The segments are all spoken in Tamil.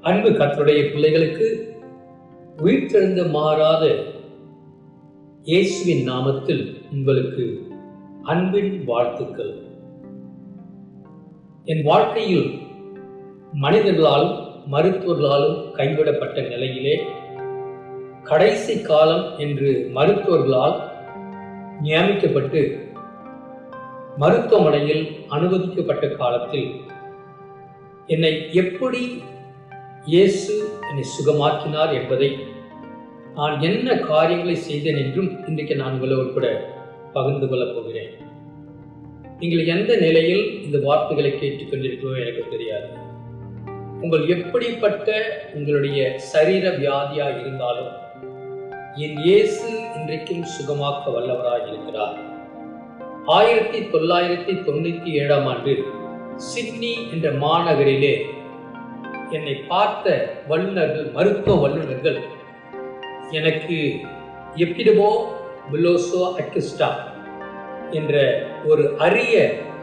அன்பு கர்த்தருடைய பிள்ளைகளுக்கு உயிர்த்தெழுந்த மாறாத இயேசுவின் நாமத்தில் உங்களுக்கு அன்பின் வாழ்த்துக்கள். என் வாழ்க்கையில் மனிதர்களாலும் மருத்துவர்களாலும் கைவிடப்பட்ட நிலையிலே கடைசி காலம் என்று மருத்துவர்களால் நியமிக்கப்பட்டு மருத்துவமனையில் அனுமதிக்கப்பட்ட காலத்தில் என்னை எப்படி இயேசு என்னை சுகமாக்கினார் என்பதை, நான் என்ன காரியங்களை செய்தேன் என்றும் இன்றைக்கு நான் உங்களோடு கூட பகிர்ந்து கொள்ளப் போகிறேன். நீங்கள் எந்த நிலையில் இந்த வார்த்தைகளை கேட்டுக்கொண்டிருக்கிறோம் எனக்கு தெரியாது. உங்கள் எப்படிப்பட்ட உங்களுடைய சரீர வியாதியாக இருந்தாலும் என் இயேசு இன்றைக்கும் சுகமாக்க வல்லவராக இருக்கிறார். 1997 ஆண்டு சிட்னி என்ற மாநகரிலே என்னை பார்த்த வல்லுநர்கள், மருத்துவ வல்லுநர்கள் எனக்கு எபிடெமோ பிலோசோ அக்யூஸ்டா என்ற ஒரு அரிய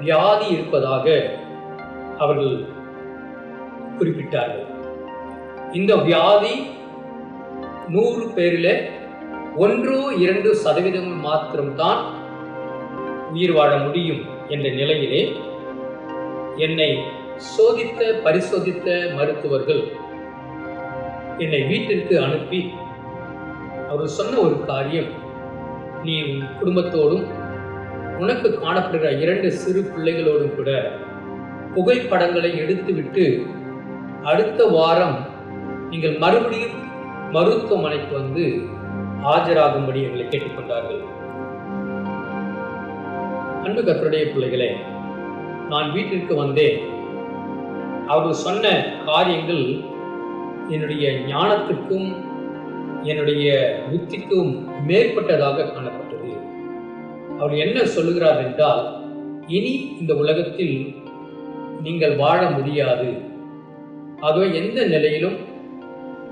வியாதி இருப்பதாக அவர்கள் குறிப்பிட்டார்கள். இந்த வியாதி 100 பேரில் 1-2% மாத்திரம்தான் உயிர் வாழ முடியும் என்ற நிலையிலே என்னை பரிசோதித்த மருத்துவர்கள் என்னை வீட்டிற்கு அனுப்பி அவர் சொன்ன ஒரு காரியம், நீ உன் குடும்பத்தோடும் உனக்கு காணப்படுகிற 2 சிறு பிள்ளைகளோடும் கூட புகைப்படங்களை எடுத்துவிட்டு அடுத்த வாரம் நீங்கள் மறுபடியும் மருத்துவமனைக்கு வந்து ஆஜராகும்படி எங்களை கேட்டுக்கொண்டார்கள். அன்பு கர்த்தருடைய பிள்ளைகளே, நான் வீட்டிற்கு வந்தேன். அவர் சொன்ன காரியங்கள் என்னுடைய ஞானத்துக்கும் என்னுடைய புத்திக்கும் மேற்பட்டதாக காணப்பட்டது. அவர் என்ன சொல்லுகிறார் என்றால், இனி இந்த உலகத்தில் நீங்கள் வாழ முடியாது. ஆகவே எந்த நிலையிலும்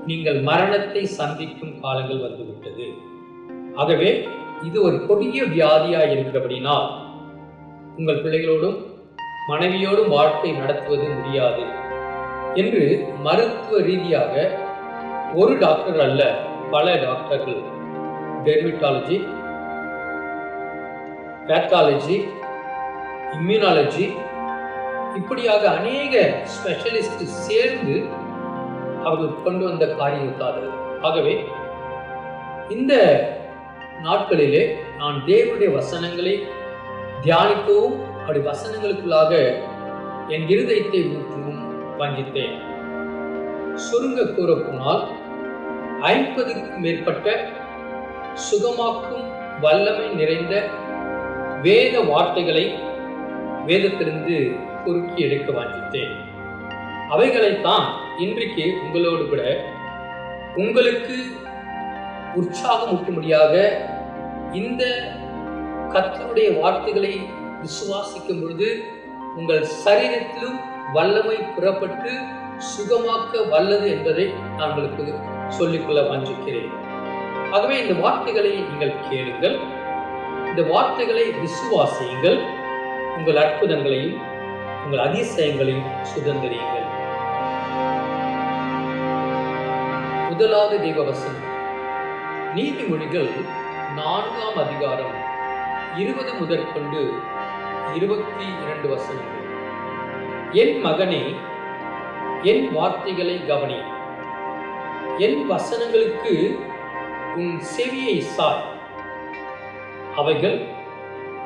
நீங்கள் மரணத்தை சந்திக்கும் காலங்கள் வந்துவிட்டது. ஆகவே இது ஒரு கொடிய வியாதியாக இருக்கிறபடினால் உங்கள் பிள்ளைகளோடும் மனைவியோடும் வாழ்க்கை நடத்துவது முடியாது என்று மருத்துவ ரீதியாக ஒரு டாக்டர் அல்ல, பல டாக்டர்கள், டெர்மட்டாலஜி, பேத்தாலஜி, இம்யூனாலஜி, இப்படியாக அநேக ஸ்பெஷலிஸ்ட் சேர்ந்து அவர்கள் கொண்டு வந்த காரியத்தார்கள். ஆகவே இந்த நாட்களிலே நான் தேவனுடைய வசனங்களை தியானிக்கவும் அப்படி வசனங்களுக்குள்ளாக என் இருதயத்தை ஊற்றவும் வாஞ்சித்தேன். சுருங்க கூற போனால் 50க்கும் மேற்பட்ட சுகமாக்கும் வல்லமை நிறைந்த வேத வார்த்தைகளை வேதத்திலிருந்து பொறுக்கி எடுக்க வாஞ்சித்தேன். அவைகளைத்தான் இன்றைக்கு உங்களோடு கூட உங்களுக்கு உற்சாகமூட்டும்படியாக இந்த கர்த்தருடைய வார்த்தைகளை விசுவாசிக்கும் பொழுது உங்கள் சரீரத்திலும் வல்லமை புறப்பட்டு சுகமாக்க வல்லது என்பதை நான் உங்களுக்கு சொல்லிக்கொள்ள வாஞ்சிக்கிறேன். ஆகவே இந்த வார்த்தைகளை நீங்கள் கேளுங்கள், இந்த வார்த்தைகளை விசுவாசியுங்கள், உங்கள் அற்புதங்களையும் உங்கள் அதிசயங்களையும் சுதந்திரியுங்கள். முதலாவது தேவ வசனம், நீதிமொழிகள் 4ஆம் அதிகாரம் 20 முதற்கொண்டு 22 வசனங்கள். என் மகனே, என் வார்த்தைகளை கவனி, என் வசனங்களுக்கு உன் செவியை சாய். அவைகள்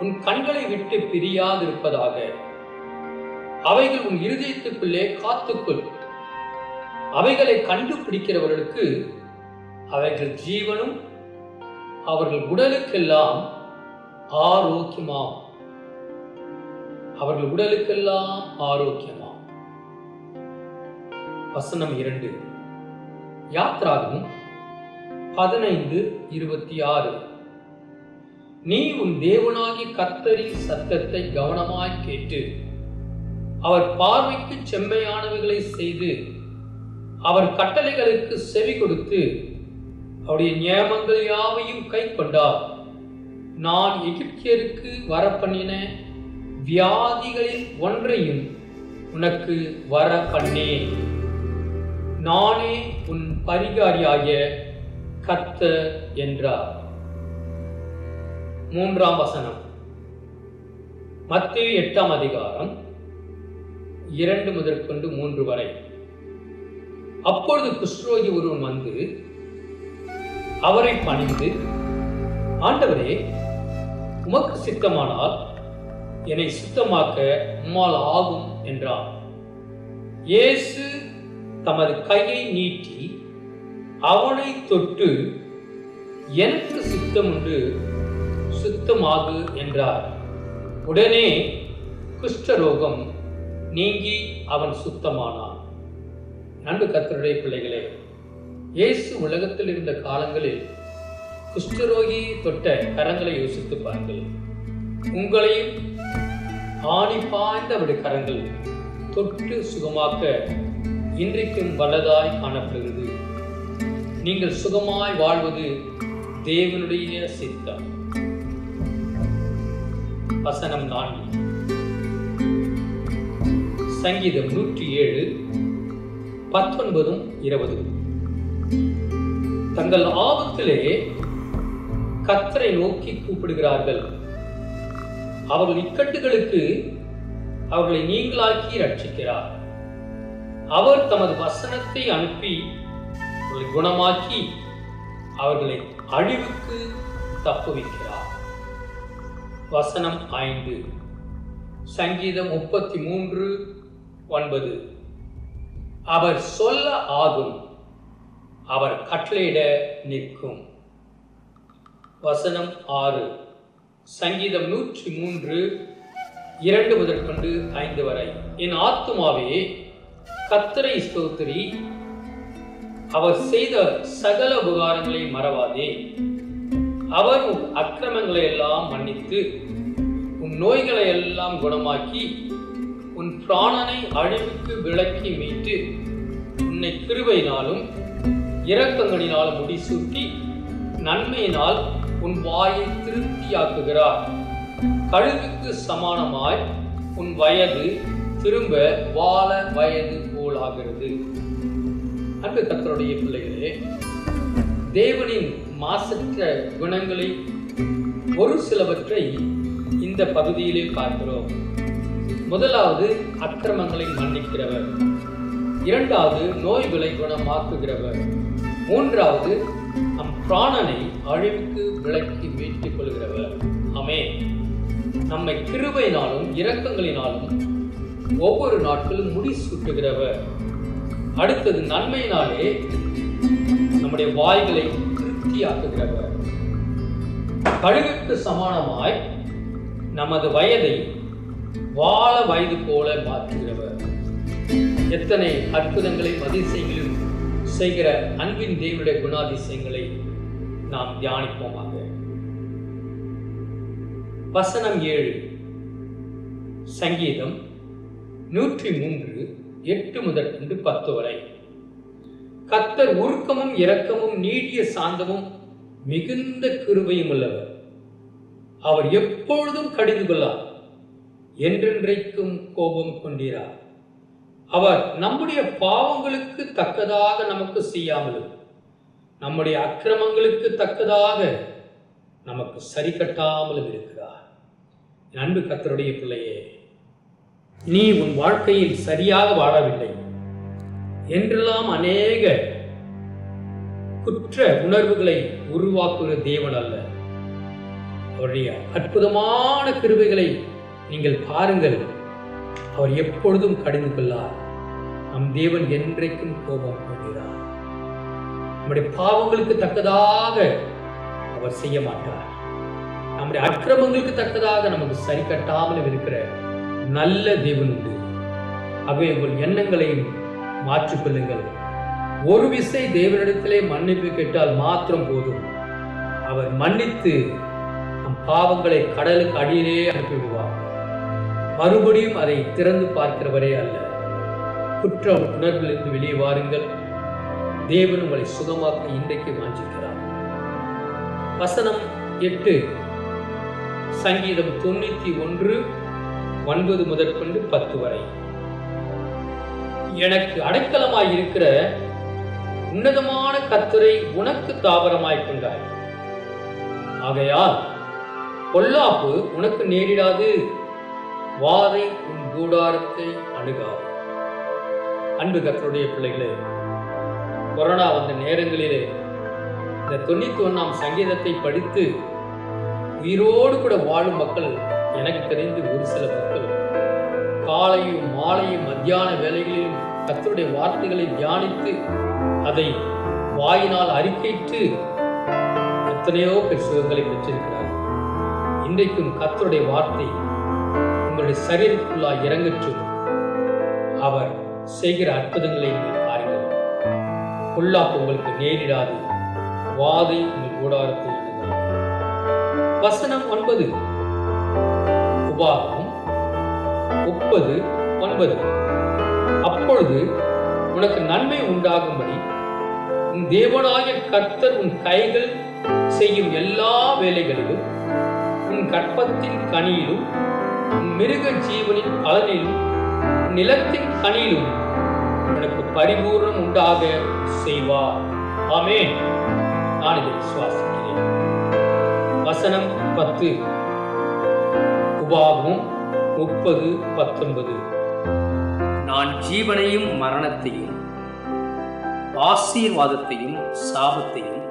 உன் கண்களை விட்டு பிரியாதிருப்பதாக. அவைகள் உன் இருதயத்துக்குள்ளே காத்துக்கொள். அவைகளை கண்டுபிடிக்கிறவர்களுக்கு அவைகள் ஜீவனும் அவர்கள் உடலுக்கெல்லாம் ஆரோக்கியமாம். அவர்கள் உடலுக்கெல்லாம் ஆரோக்கியமாம். வசனம் 2, யாத்ராகமம் 15:26. நீ உன் தேவனாகிய கர்த்தரின் சத்தத்தை கவனமாய் கேட்டு அவர் பார்வைக்கு செம்மையானவைகளை செய்து அவர் கட்டளைகளுக்கு செவி கொடுத்து அவருடைய நியமங்கள் யாவையும் கை கொண்டார். நான் எகிப்தியருக்கு வரப்பண்ணின வியாதிகளில் ஒன்றையும் உனக்கு வர பண்ணேன். நானே உன் பரிகாரியாகிய கர்த்தர் என்றார். 3ஆம் வசனம், மத்தேயு 8ஆம் அதிகாரம் 2 முதற்கொண்டு 3 வரை. அப்பொழுது குஷ்டரோகி ஒருவன் வந்து அவரை பணிந்து, ஆண்டவரே, உமக்கு சித்தமானால் என்னை சுத்தமாக்க உம்மால் ஆகும் என்றான். இயேசு தமது கையை நீட்டி அவனை தொட்டு, எனக்கு சித்தம் உண்டு, சுத்தமாகு என்றார். உடனே குஷ்டரோகம் நீங்கி அவன் சுத்தமானான். அன்பு கர்த்தருடைய பிள்ளைகளே, இயேசு உலகத்தில் இருந்த காலங்களில் குஷ்டரோகி தொட்ட கரங்களை யோசித்து பாருங்கள். உங்களையும் ஆணி பாய்ந்த அவருடைய கரங்கள் தொட்டு சுகமாக்க இன்றைக்கும் வல்லதாய் காணப்படுகிறது. நீங்கள் சுகமாய் வாழ்வது தேவனுடைய சித்தம். வசனம் 4, சங்கீதம் 107 19, 20. தங்கள் ஆபத்திலே கர்த்தரை நோக்கி கூப்பிடுகிறார்கள். அவர்கள் இக்கட்டுகளுக்கு அவர்களை நீங்களாக்கி ரட்சிக்கிறார். அவர் தமது வசனத்தை அனுப்பி அவர்களை குணமாக்கி அவர்களை அழிவுக்கு தப்புவிக்கிறார். வசனம் 5, சங்கீதம் 33, 9. அவர் சொல்ல ஆகும், அவர் கட்டளையிட நிற்கும். வசனம் 6, சங்கீதம் 103, 2 முதற்கொண்டு 5 வரை. என் ஆத்துமாவே கர்த்தரை ஸ்தோத்திரி, அவர் செய்த சகல உபகாரங்களை மறவாதே. அவர் உன் அக்கிரமங்களை எல்லாம் மன்னித்து உன் நோய்களை எல்லாம் குணமாக்கி உன் பிராணனை அழிவுக்கு விலக்கி மீட்டு உன்னை கிருபையினாலும் இரக்கங்களினாலும் முடிசூட்டி நன்மையினால் உன் வாயை திருப்தியாக்குகிறார். கழுகுக்கு சமானமாய் உன் வயது திரும்ப வாழ வயது போலாகிறது. அன்பு கர்த்தருடைய பிள்ளைகளே, தேவனின் மாசற்ற குணங்களை ஒரு சிலவற்றை இந்த பகுதியிலே பார்க்கிறோம். முதலாவது, அக்கிரமங்களை மன்னிக்கிறவர். இரண்டாவது, நோய்களை குணமாக்குகிறவர். மூன்றாவது, நம் பிராணனை அழிவுக்கு விலக்கி மீட்டுக் கொள்கிறவர். ஆமென். நம்மை கிருபையினாலும் இரக்கங்களினாலும் ஒவ்வொரு நாட்களும் முடிசூட்டுகிறவர். அடுத்தது, நன்மையினாலே நம்முடைய வாய்களை திருப்தியாக்குகிறவர். கழுகுக்கு சமானமாய் நமது வயதை வாழ வயது போல மாற்றுகிறவர். எத்தனை அற்புதங்களையும் அதிசயங்களையும் செய்கிற அன்பின் தேவனுடைய குணாதிசயங்களை நாம் தியானிப்போமாக. வசனம் 7, சங்கீதம் 103, 8 முதற்கொண்டு 10 வரை. கர்த்தர் உருக்கமும் இரக்கமும் நீடிய சாந்தமும் மிகுந்த கிருபையும் உள்ளவர். அவர் எப்பொழுதும் கடிந்து கொள்ளார், என்றென்றைக்கும் கோபம் கொண்டீரார். அவர் நம்முடைய பாவங்களுக்கு தக்கதாக நமக்கு செய்யாமலும் நம்முடைய அக்கிரமங்களுக்கு தக்கதாக நமக்கு சரி கட்டாமலும் இருக்கிறார். அன்பு கர்த்தருடைய பிள்ளையே, நீ உன் வாழ்க்கையில் சரியாக வாழவில்லை என்றெல்லாம் அநேக குற்ற உணர்வுகளை உருவாக்குகிற தேவன் அல்ல. அவருடைய அற்புதமான கிருபைகளை நீங்கள் பாருங்கள். அவர் எப்பொழுதும் கடிந்து கொள்ளார். நம் தேவன் என்றைக்கும் கோபம் கொள்கிறார். நம்முடைய பாவங்களுக்கு தக்கதாக அவர் செய்ய மாட்டார். நம்முடைய அக்கிரமங்களுக்கு தக்கதாக நமக்கு சரி கட்டாமல் இருக்கிற நல்ல தேவன் உண்டு. ஆகவே உங்கள் எண்ணங்களையும் மாற்றிக்கொள்ளுங்கள். ஒரு விசை தேவனிடத்திலே மன்னிப்பு கேட்டால் மாத்திரம் போதும். அவர் மன்னித்து நம் பாவங்களை கடலுக்கு அடியிலே அனுப்பிவிடுவார். மறுபடியும் அதை திறந்து பார்க்கிறவரே அல்ல. குற்ற உணர்விலிருந்து வெளியே வாருங்கள். தேவன் உங்களை சுகமாக்க இன்றைக்கு வாஞ்சிக்கிறார். வசனம் 8, சங்கீதம் 91, 9 முதற்கொண்டு 10 வரை. எனக்கு அடைக்கலமாய் இருக்கிற உன்னதமான கர்த்தரை உனக்கு தாபரமாய் கொண்டாய். ஆகையால் பொல்லாப்பு உனக்கு நேரிடாது, வாதை உன் கூடாரத்தை அணுகாது. அன்பு கர்த்தருடைய பிள்ளைகளே, கொரோனா வந்த நேரங்களிலே இந்த 91ஆம் சங்கீதத்தை படித்து உயிரோடு கூட வாழும் மக்கள் எனக்கு தெரிந்து ஒரு சில மக்கள் காலையும் மாலையும் மத்தியான வேளைகளிலும் கர்த்தருடைய வார்த்தைகளை தியானித்து அதை வாயினால் அறிக்கையிட்டு எத்தனையோ பேர் சுகங்களை பெற்றிருக்கிறார்கள். இன்றைக்கும் கர்த்தருடைய வார்த்தை உங்களுடைய சரீரத்துக்குள்ளாய் இறங்கட்டும். அவர் செய்கிற அற்புதங்களை நீங்கள் பாருங்கள். பொல்லாப்பு உங்களுக்கு நேரிடாது, வாதை உங்கள் கூடாரத்தை அணுகாது. வசனம் 9, உபாகமம் 30:9. அப்பொழுது உனக்கு நன்மை உண்டாகும்படி உன் தேவனாகிய கர்த்தர் உன் கைகள் செய்யும் எல்லா வேலைகளிலும், உன் கற்பத்தின் கனியிலும், உன் மிருக ஜீவனின் பலனிலும், நிலத்தின் கனியிலும் உனக்கு பரிபூர்ணம் உண்டாக செய்வார். ஆமென். நான் இதை விசுவாசிக்கிறேன். வசனம் 10, உபாகமம் 30:19. நான் ஜீவனையும் மரணத்தையும் ஆசீர்வாதத்தையும் சாபத்தையும்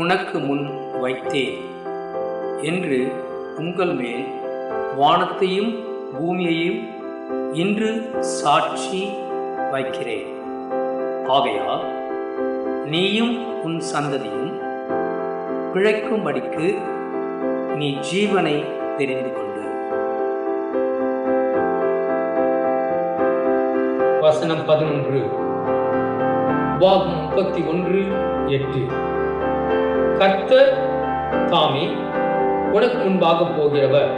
உனக்கு முன் வைத்தேன் என்று உங்கள் மேல் வானத்தையும் பூமியையும் இன்று சாட்சி வைக்கிறேன். ஆகையால் நீயும் உன் சந்ததியும் பிழைக்கும்படிக்கு நீ ஜீவனை தெரிந்து கொண்டு. வசனம் 11, உபாகமம் 31:8. கர்த்தர் தாமே உனக்கு முன்பாக போகிறவர்,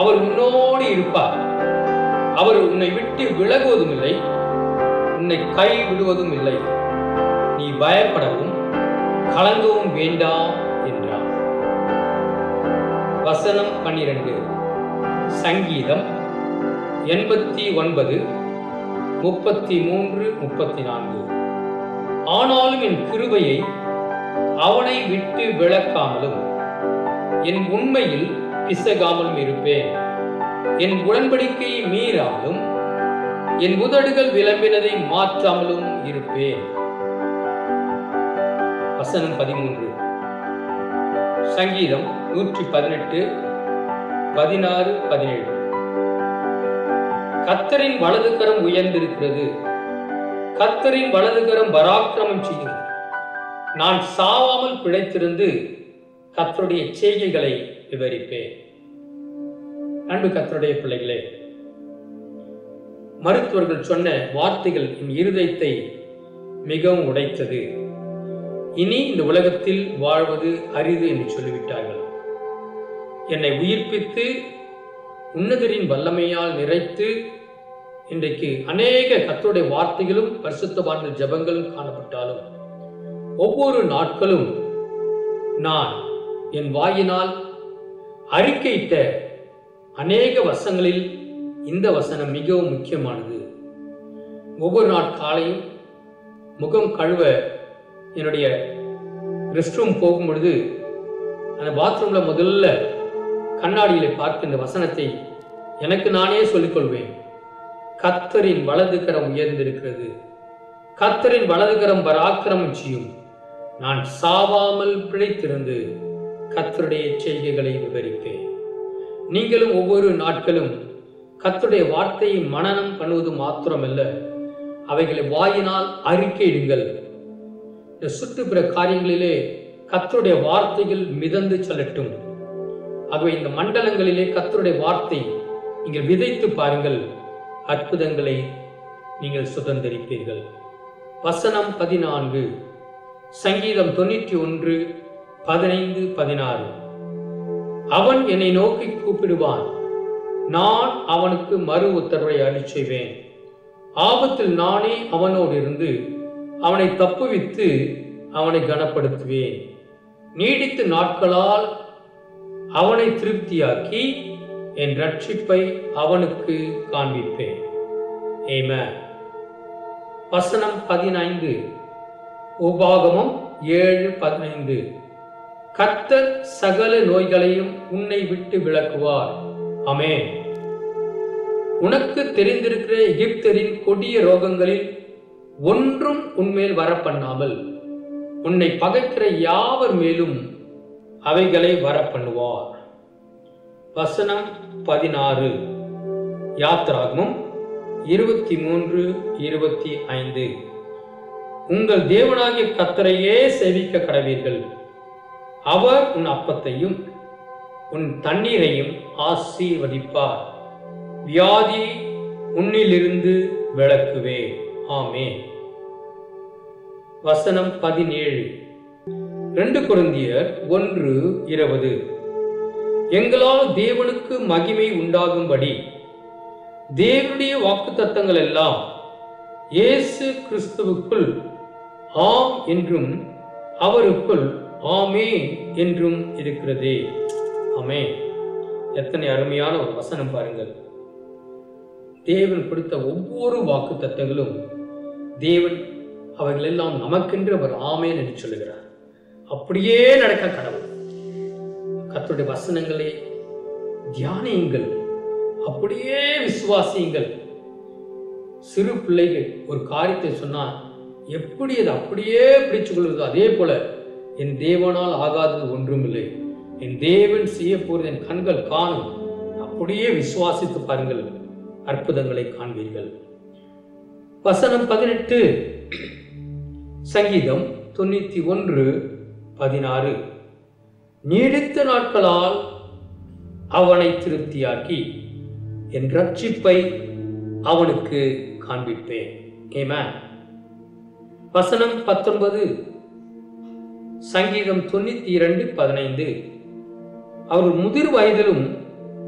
அவர் உன்னோடு இருப்பார். அவர் உன்னை விட்டு விலகுவதும் இல்லை, உன்னை கை விடுவதும் இல்லை. நீ பயப்படவும் கலங்கவும் வேண்டாம் என்றார். வசனம் 12, சங்கீதம் 89:33-34. ஆனாலும் என் கிருபையை அவனை விட்டு விலக்காமலும் என் உண்மையில் பிசகாமலும் இருப்பேன். என் உடன்படிக்கையை மீறாமலும் என் உதடுகள் விளம்பினதை மாற்றாமலும் இருப்பேன். வசனம் 13, சங்கீதம் 118:16-17. கர்த்தரின் வலதுகரம் உயர்ந்திருக்கிறது, கர்த்தரின் வலதுகரம் பராக்கிரமம் செய்யும். நான் சாவாமல் பிழைத்திருந்து கர்த்தருடைய செய்கைகளை விவரிப்பேன். அன்பு கர்த்தருடைய பிள்ளைகளே, மருத்துவர்கள் சொன்ன வார்த்தைகள் என் இருதயத்தை மிகவும் உடைத்தது. இனி இந்த உலகத்தில் வாழ்வது அரிது என்று சொல்லிவிட்டார்கள். என்னை உயிர்ப்பித்து உன்னதரின் வல்லமையால் நிறைத்து இன்றைக்கு அநேக கர்த்தருடைய வார்த்தைகளும் பரிசுத்தவான்கள் ஜெபங்களும் காணப்பட்டாலும் ஒவ்வொரு நாட்களும் நான் என் வாயினால் அறிக்கையிட்ட அநேக வசனங்களில் இந்த வசனம் மிகவும் முக்கியமானது. ஒவ்வொரு நாள் காலையும் முகம் கழுவ என்னுடைய ரெஸ்ட் ரூம் போகும் பொழுது அந்த பாத்ரூம்ல முதல்ல கண்ணாடியில பார்த்து இந்த வசனத்தை எனக்கு நானே சொல்லிக்கொள்வேன். கர்த்தரின் வலதுகரம் உயர்ந்திருக்கிறது, கர்த்தரின் வலதுகரம் பராக்கிரமம் செய்யும். நான் சாவாமல் பிழைத்திருந்து கர்த்தருடைய செய்கைகளை விவரிப்பேன். நீங்களும் ஒவ்வொரு நாட்களும் கர்த்தருடைய வார்த்தையை மனனம் பண்ணுவது மாத்திரமல்ல, அவைகளை வாயினால் அறிக்கையிடுங்கள். இந்த சுற்றுப்புற காரியங்களிலே கர்த்தருடைய வார்த்தைகள் மிதந்து செல்லட்டும். ஆகவே இந்த மண்டலங்களிலே கர்த்தருடைய வார்த்தை நீங்கள் விதைத்து பாருங்கள், அற்புதங்களை நீங்கள் சுதந்திரிப்பீர்கள். வசனம் 14, சங்கீதம் 91:15-16. அவன் என்னை நோக்கி கூப்பிடுவான், நான் அவனுக்கு மறு உத்தரவை அருளி செய்வேன். ஆபத்தில் நானே அவனோடு இருந்து அவனை தப்புவித்து அவனை கனப்படுத்துவேன். நீடித்த நாட்களால் அவனை திருப்தியாக்கி என் ரட்சிப்பை அவனுக்கு காண்பிப்பேன். ஆமென். வசனம் 15, உபாகமம் 7:15. கர்த்தர் சகல நோய்களையும் உன்னை விட்டு விலக்குவார். ஆமென். உனக்கு தெரிந்திருக்கிற எகிப்தரின் கொடிய ரோகங்களில் ஒன்றும் உன்மேல் வரப்பண்ணாமல் உன்னை பகைக்கிற யாவர் மேலும் அவைகளை வரப்பண்ணுவார். வசனம் 16, யாத்ராகமம் 23:25. உங்கள் தேவனாகிய கர்த்தரையே சேவிக்க கடவீர்கள். அவர் உன் அப்பத்தையும் உன் தண்ணீரையும் ஆசீர்வதிப்பார். வியாதி உன்னிலிருந்து விலக்குவே. ஆமென். வசனம் 17, 2 கொரிந்தியர் 1:20. எங்களால் தேவனுக்கு மகிமை உண்டாகும்படி தேவனுடைய வாக்குத்தத்தங்கள் எல்லாம் இயேசு கிறிஸ்துவுக்குள் ஆம் என்றும் அவருக்குள் ஆமென் என்றும் இருக்கிறதே. ஆமென். எத்தனை அருமையான ஒரு வசனம் பாருங்கள். தேவன் கொடுத்த ஒவ்வொரு வாக்குத்தத்தங்களும் தேவன் அவைகள் எல்லாம் நமக்கென்று அவர் ஆமென் என்று சொல்லுகிறார். அப்படியே நடக்க கடவுள். கர்த்தருடைய வசனங்களை தியானியுங்கள், அப்படியே விசுவாசியுங்கள். சிறு பிள்ளைகள் ஒரு காரியத்தை சொன்னால் எப்படி அது அப்படியே பிடிச்சு கொள்வது, அதே போல என் தேவனால் ஆகாதது ஒன்றுமில்லை, என் தேவன் செய்ய போறது என் கண்கள் காணும். அப்படியே விசுவாசித்து பாருங்கள், அற்புதங்களை காண்பீர்கள். வசனம் 18, சங்கீதம் 91:16. நீடித்த நாட்களால் அவனை திருப்தியாக்கி என் ரட்சிப்பை அவனுக்கு காண்பிப்பேன். ஆமென். வசனம் 19, சங்கீதம் 92:15. அவர் முதிர் வயதிலும்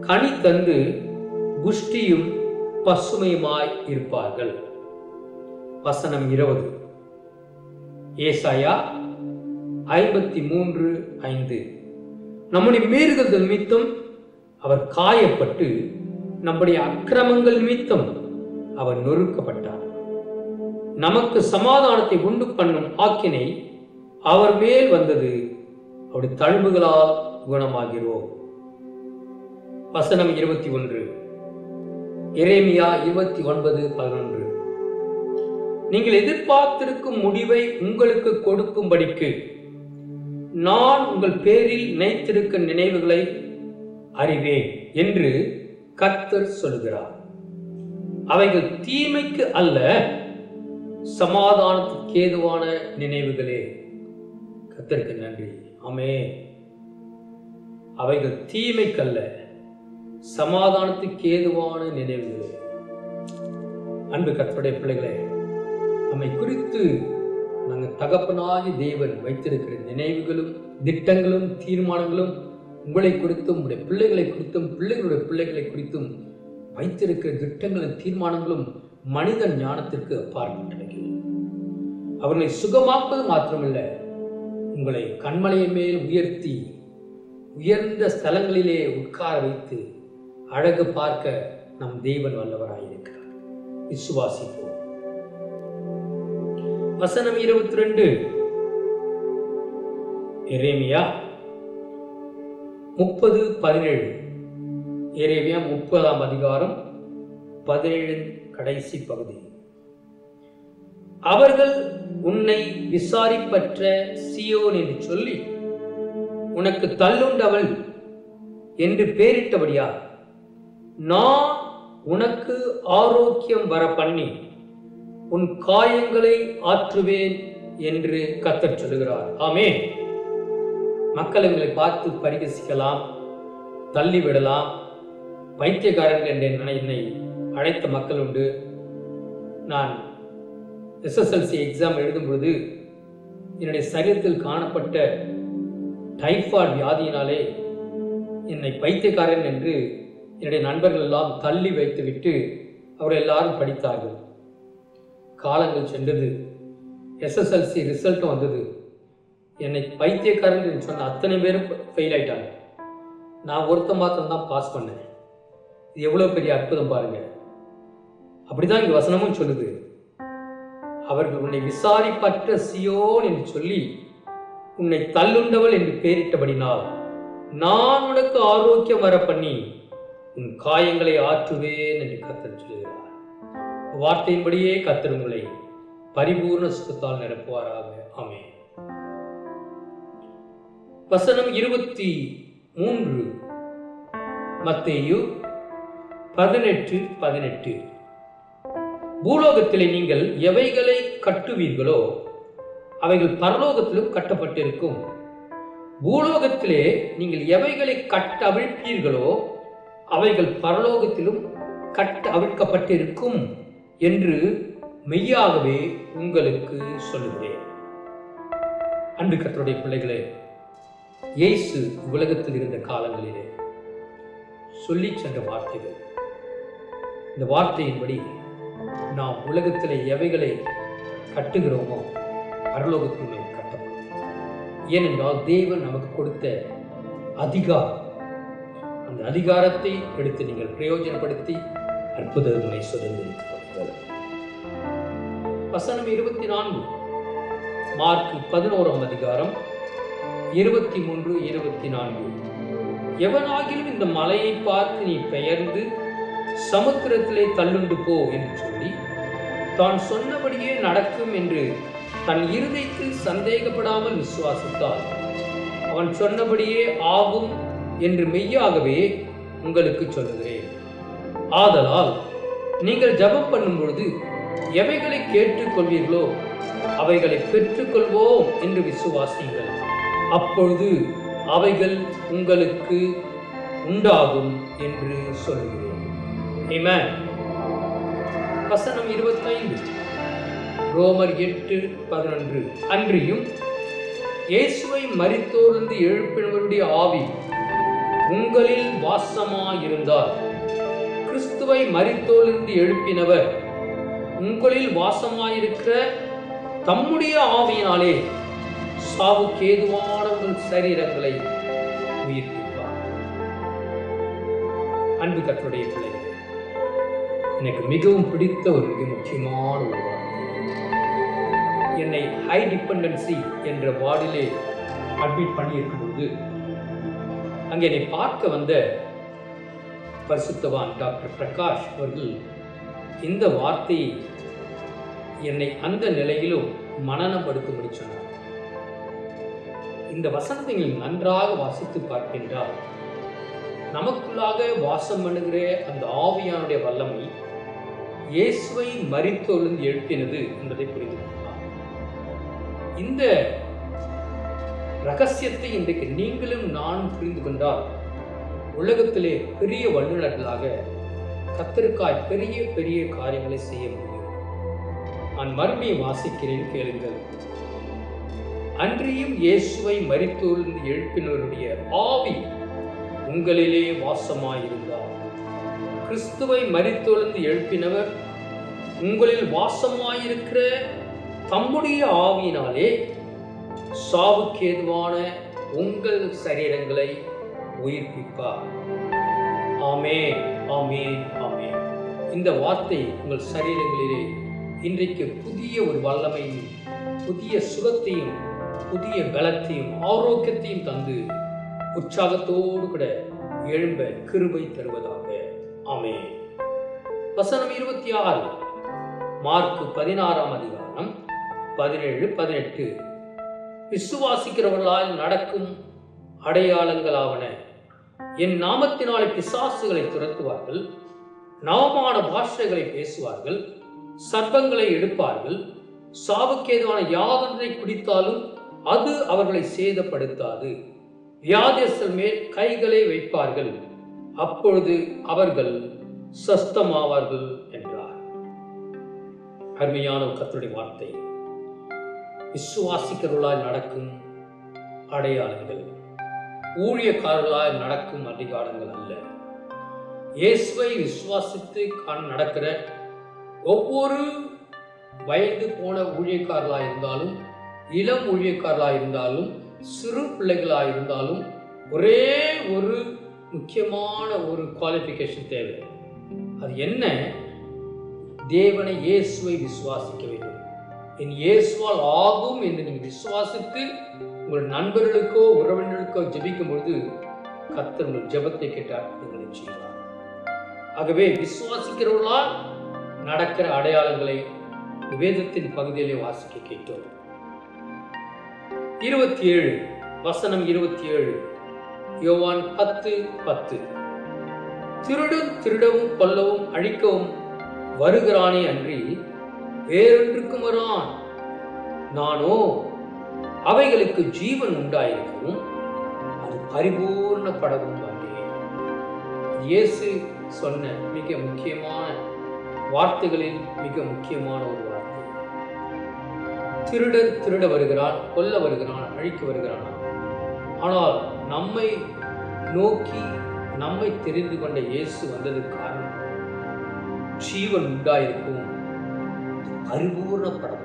கனி தந்து புஷ்டியும் பசுமையுமாய் இருப்பார்கள். வசனம் 20, ஏசாயா 53:5. நம்முடைய மீறுதல் நிமித்தம் அவர் காயப்பட்டு நம்முடைய அக்கிரமங்கள் நிமித்தம் அவர் நொறுக்கப்பட்டார். நமக்கு சமாதானத்தை உண்டு பண்ணும் ஆக்கினை அவர் மேல் வந்தது, அவருடைய தழும்புகளால் குணமாகிறோம். வசனம் 21, எரேமியா 29:11. நீங்கள் எதிர்பார்த்திருக்கும் முடிவை உங்களுக்கு கொடுக்கும்படிக்கு நான் உங்கள் பேரில் நினைத்திருக்க நினைவுகளை அறிவேன் என்று கர்த்தர் சொல்கிறார். அவைகள் தீமைக்கு அல்ல, சமாதானத்துக்கு ஏதுவான நினைவுகளே. கர்த்தருக்கு நன்றி. ஆமென். அவைகள் தீமைக்கல்ல, சமாதானத்துக்கு ஏதுவான நினைவுகளே. அன்பு கர்த்தருடைய பிள்ளைகளே, நம்மை குறித்து நாங்கள் தகப்பனாகி தேவன் வைத்திருக்கிற நினைவுகளும் திட்டங்களும் தீர்மானங்களும் உங்களை குறித்தும் உங்களுடைய பிள்ளைகளை குறித்தும் பிள்ளைகளுடைய பிள்ளைகளை குறித்தும் வைத்திருக்கிற திட்டங்களும் தீர்மானங்களும் மனித ஞானத்திற்கு அப்பாற்பட்டவைகள். அவர்களை சுகமாப்பது மாத்திரமல்ல, உங்களை கண்மலையின் மேல் உயர்த்தி உயர்ந்த ஸ்தலங்களிலே உட்கார வைத்து அழகு பார்க்க நம் தேவன் வல்லவராயிருக்கிறார். விசுவாசிப்போம். வசனம் 22, எரேமியா 30:17. எரேமியா 30:17 கடைசி பகுதி. அவர்கள் உன்னை விசாரிப்பற்ற சீயோன் என்று சொல்லி உனக்கு தள்ளுண்டவள் என்று பெயரிட்டபடியா நான் உனக்கு ஆரோக்கியம் வர பண்ணி உன் காயங்களை ஆற்றுவேன் என்று கர்த்தர் சொல்லுகிறார். ஆமென். மக்கள் எங்களை பார்த்து பரிகசிக்கலாம், தள்ளிவிடலாம், பைத்தியக்காரர்கள் என்று என்னை அழைத்த மக்கள் உண்டு. நான் SSLC எக்ஸாம் எழுதும் பொழுது என்னுடைய சரீரத்தில் காணப்பட்ட டைஃபாய்டு வியாதியினாலே என்னை பைத்தியக்காரன் என்று என்னுடைய நண்பர்கள் எல்லாம் தள்ளி வைத்துவிட்டு அவர்கள் எல்லாரும் படித்தார்கள். காலங்கள் சென்றது, SSLC ரிசல்ட்டும் வந்தது. என்னை பைத்தியக்காரன் என்று சொன்ன அத்தனை பேரும் ஃபெயில் ஆயிட்டாங்க. நான் ஒருத்த மாத்திரம் தான் பாஸ் பண்ணேன். இது எவ்வளோ பெரிய அற்புதம் பாருங்க. அப்படிதான் இங்கே வசனமும் சொல்லுது. அவர்கள் உன்னை விசாரிப்பற்ற சியோன் என்று சொல்லி உன்னை தள்ளுண்டவள் என்று பெயரிட்டபடினால் நான் உனக்கு ஆரோக்கியம் வர பண்ணி உன் காயங்களை ஆற்றுவேன் என்று கர்த்தர் சொல்கிறார். வார்த்தையின்படியே கர்த்தர் உங்களை பரிபூர்ண சுகத்தால் நிரப்புவாராக. ஆமென். வசனம் 23, மத்தேயு 18:18. பூலோகத்திலே நீங்கள் எவைகளை கட்டுவீர்களோ அவைகள் பரலோகத்திலும் கட்டப்பட்டிருக்கும். பூலோகத்திலே நீங்கள் எவைகளை கட்ட அவிழ்ப்பீர்களோ அவைகள் பரலோகத்திலும் கட்ட அவிழ்க்கப்பட்டிருக்கும் என்று மெய்யாகவே உங்களுக்கு சொல்லுகிறேன். அன்பு கர்த்தருடைய பிள்ளைகளே, இயேசு உலகத்தில் இருந்த காலங்களிலே சொல்லி சென்ற வார்த்தைகள், இந்த வார்த்தையின்படி நாம் உலகத்திலே எவைகளை கட்டுகிறோமோ பரலோகத்திலுமே கட்டப்படும். ஏனென்றால் தேவன் நமக்கு கொடுத்த அதிகாரம், அந்த அதிகாரத்தை எடுத்து நீங்கள் பிரயோஜனப்படுத்தி அற்புதங்களை சுதந்திரிக்கிறீர்கள். வசனம் 24, மார்க் 11ஆம் அதிகாரம் 23, 24. எவனாகிலும் இந்த மலையை பார்த்து நீ பெயர்ந்து சமுத்திரத்திலே தள்ளுண்டு போ என்று சொல்லி தான் சொன்னபடியே நடக்கும் என்று தன் இருதயத்தில் சந்தேகப்படாமல் விசுவாசித்தால் அவன் சொன்னபடியே ஆகும் என்று மெய்யாகவே உங்களுக்கு சொல்லுகிறேன். ஆதலால் நீங்கள் ஜெபம் பண்ணும் பொழுது எவைகளை கேட்டுக் கொள்வீர்களோ அவைகளை பெற்றுக்கொள்வோம் என்று விசுவாசியுங்கள். அப்பொழுது அவைகள் உங்களுக்கு உண்டாகும் என்று சொல்லுகிறேன். ஆமென். வசனம் 25, ரோமர் 8:11. அன்றியும் இயேசுவை மரித்தோரிலிருந்து எழுப்பினவருடைய ஆவி உங்களில் வாசமாயிருந்தால் கிறிஸ்துவை மரித்தோரிலிருந்து எழுப்பினவர் உங்களில் வாசமாயிருக்கிற தம்முடைய ஆவியினாலே சாவுக்கு ஏதுவான உங்கள் சரீரங்களை உயிர்ப்பிப்பார். அன்பு கர்த்தருடைய பிள்ளைகளே, எனக்கு மிகவும் பிடித்த ஒரு மிக முக்கியமான ஒரு வார்த்தை. என்னை ஹை டிபெண்டன்சி என்ற வார்டிலே அட்மிட் பண்ணியிருக்கும் போது அங்கே என்னை பார்க்க வந்த பரிசுத்தவான் டாக்டர் பிரகாஷ் அவர்கள் இந்த வார்த்தையை என்னை அந்த நிலையிலும் மனனப்படுத்தும்படி சொன்னார். இந்த வசனத்தை நன்றாக வாசித்து பார்க்கின்றால் நமக்குள்ளாக வாசம் பண்ணுகிற அந்த ஆவியானுடைய வல்லமை இயேசுவை மரித்தோரிலிருந்து எழுப்பினது என்பதை புரிந்து கொள்ளலாம். இந்த ரகசியத்தை இன்றைக்கு நீங்களும் நானும் புரிந்து கொண்டால் உலகத்திலே பெரிய வல்லுநர்களாக கர்த்தருக்காய் பெரிய பெரிய காரியங்களை செய்ய முடியும். நான் மறுமையை வாசிக்கிறேன், கேளுங்கள். அன்றியும் இயேசுவை மரித்தோரிலிருந்து எழுப்பினவருடைய ஆவி உங்களிலே வாசமாயிருந்தார். கிறிஸ்துவை மரித்தோரிலிருந்து எழுப்பினவர் உங்களில் வாசமாயிருக்கிற தம்முடைய ஆவியினாலே சாவுக்கு ஏதுவான உங்கள் சரீரங்களை உயிர்ப்பிப்பார். ஆமென், ஆமென், ஆமென். இந்த வார்த்தை உங்கள் சரீரங்களிலே இன்றைக்கு புதிய ஒரு வல்லமையும் புதிய சுகத்தையும் புதிய பலத்தையும் ஆரோக்கியத்தையும் தந்து உற்சாகத்தோடு கூட எழும்ப கிருபை தருவதாக. ஆமென். வசனம் 26, மார்க் 16ஆம் அதிகாரம் 17, 18. விசுவாசிக்கிறவர்களால் நடக்கும் அடையாளங்களாவன, என் நாமத்தினாலே பிசாசுகளை துரத்துவார்கள், நவமான பாஷைகளை பேசுவார்கள், சர்ப்பங்களை எடுப்பார்கள், சாவுக்கேதுவான யாதொன்றை குடித்தாலும் அது அவர்களை சேதப்படுத்தாது, வியாதியஸ்தர் மேல் கைகளை வைப்பார்கள், அப்பொழுது அவர்கள் சொஸ்தமாவார்கள் என்றார். அருமையான கர்த்தருடைய வார்த்தை. விசுவாசிக்கிறவர்களால் நடக்கும் அடையாளங்கள், ஊழியக்காரர்களால் நடக்கும் அதிகாரங்கள் அல்ல. இயேசுவை விசுவாசித்து நடக்கிற ஒவ்வொரு வயது போன ஊழியக்காரர்களாக இருந்தாலும், இளம் ஊழியக்காரர்களாக இருந்தாலும், சிறு பிள்ளைகளாக இருந்தாலும் ஒரே ஒரு முக்கியமான ஒரு குவாலிஃபிகேஷன் தேவை. அது என்ன? தேவனை இயேசுவை விசுவாசிக்க வேண்டும். என் இயேசுவால் ஆகும் என்று நீங்கள் விசுவாசித்து உங்கள் நண்பர்களுக்கோ உறவினர்களுக்கோ ஜெபிக்கும் பொழுது கர்த்தர் உங்கள் ஜெபத்தை கேட்டு அற்புதங்களை செய்வார். ஆகவே விசுவாசிக்கிறவர்களால் நடக்கிற அடையாளங்களை வேதத்தின் பகுதியிலே வாசிக்க கேட்டோம். 27 வசனம் 27 யோவான் 10:10 திருடன் திருடவும் கொல்லவும் அழிக்கவும் வருகிறானே அன்றி வேறொன்றுக்கும் வரான். நானோ அவைகளுக்கு ஜீவன் உண்டாயிருக்கவும் அது பரிபூர்ணப்படவும் வந்தேன். இயேசு சொன்ன மிக முக்கியமான வார்த்தைகளில் மிக முக்கியமான ஒரு வார்த்தை. திருடன் திருட வருகிறான், கொல்ல வருகிறான், அழிக்க வருகிறான். ஆனால் நம்மை நோக்கி நம்மை தெரிந்து கொண்ட இயேசு வந்ததுக்கு காரணம் ஜீவன் உண்டாயிருக்கும், பரிபூர்ணப்படும்.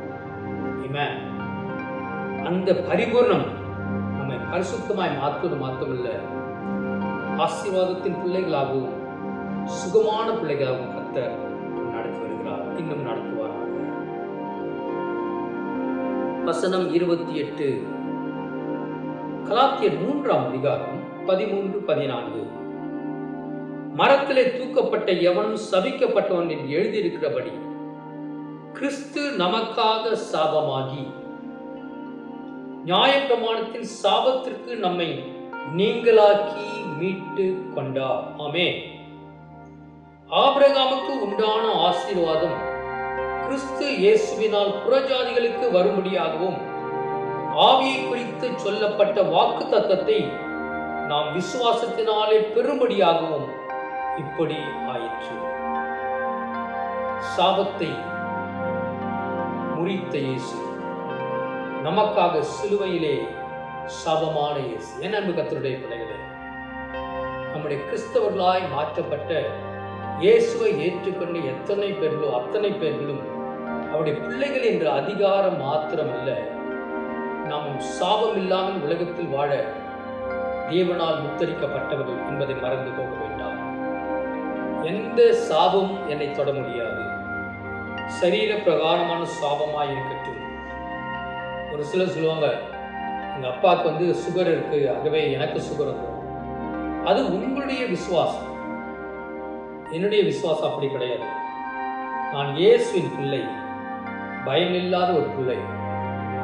அந்த பரிபூர்ணம் நம்மை பரிசுத்தமாய் மாற்றுவது மாற்றமில்ல, ஆசீர்வாதத்தின் பிள்ளைகளாகவும் சுகமான பிள்ளைகளாகவும் கர்த்தர் நடத்தி வருகிறார், இன்னும் நடத்துவார். வசனம் 28 கலாத்தியர் 3ஆம் அதிகாரம் 13-14 மரத்திலே தூக்கப்பட்ட எவனும் சபிக்கப்பட்டவன் என்று எழுதியிருக்கிறபடி கிறிஸ்து நமக்காக சாபமாகி நியாயப்பிரமாணத்தின் சாபத்திற்கு நம்மை நீங்களாக்கி மீட்டு கொண்டார். ஆமென். ஆபிரகாமுக்கு உண்டான ஆசீர்வாதம் கிறிஸ்து இயேசுவினால் புறஜாதிகளுக்கு வரும்படியாகவும் ஆவியை குறித்து சொல்லப்பட்ட வாக்கு தத்தத்தை நாம் விசுவாசத்தினாலே பெறும்படியாகவும் இப்படி ஆயிற்று. சாபத்தை முறித்த இயேசு நமக்காக சிலுவையிலே சாபமான இயேசு. என் அன்பு கர்த்தருடைய பிள்ளைகளே, நம்முடைய கிறிஸ்தவர்களாய் மாற்றப்பட்ட இயேசுவை ஏற்றுக்கொண்டு எத்தனை பேர்களோ அத்தனை பேர்களும் அவருடைய பிள்ளைகள் என்ற அதிகாரம் மாத்திரமல்ல, நாம் சாபம் இல்லாமல் உலகத்தில் வாழ தேவனால் முத்தரிக்கப்பட்டவர்கள் என்பதை மறந்து போக வேண்டாம். எந்த சாபமும் என்னை தொட முடியாது. சரீர பிரகாரமான சாபமாய் இருக்கட்டும். ஒரு சிலர் சொல்லுவாங்க, எங்க அப்பாவுக்கு சுகர் இருக்கு, ஆகவே எனக்கு சுகர் வந்துடும். அது உங்களுடைய விசுவாசம். என்னுடைய விசுவாசம் அப்படி கிடையாது. நான் இயேசுவின் பிள்ளை, பயமில்லாத ஒரு பிள்ளை,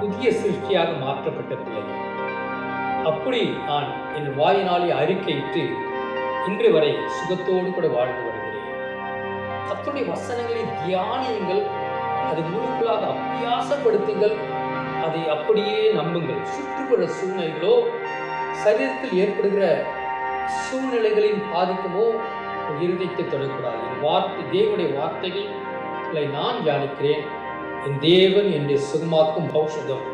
புதிய சிருஷ்டியாக மாற்றப்பட்ட பிள்ளை. அப்படி நான் என் வாயினாலே அறிக்கையிட்டு இன்று வரை சுகத்தோடு கூட வாழ்ந்து வருகிறேன். கர்த்தருடைய வசனங்களை தியானியுங்கள், அது முழுமையாக அபியாசப்படுத்துங்கள், அதை அப்படியே நம்புங்கள். சுற்றுப்புற சூழ்நிலைகளோ சரீரத்தில் ஏற்படுகிற சூழ்நிலைகளின் பாதிக்கமோ இருதயத்தை தொடக்கூடாது. என் வார்த்தை, தேவனுடைய வார்த்தைகளை நான் தியானிக்கிறேன். என் தேவன் என்னை சுகமாக்கும் ஔஷதம்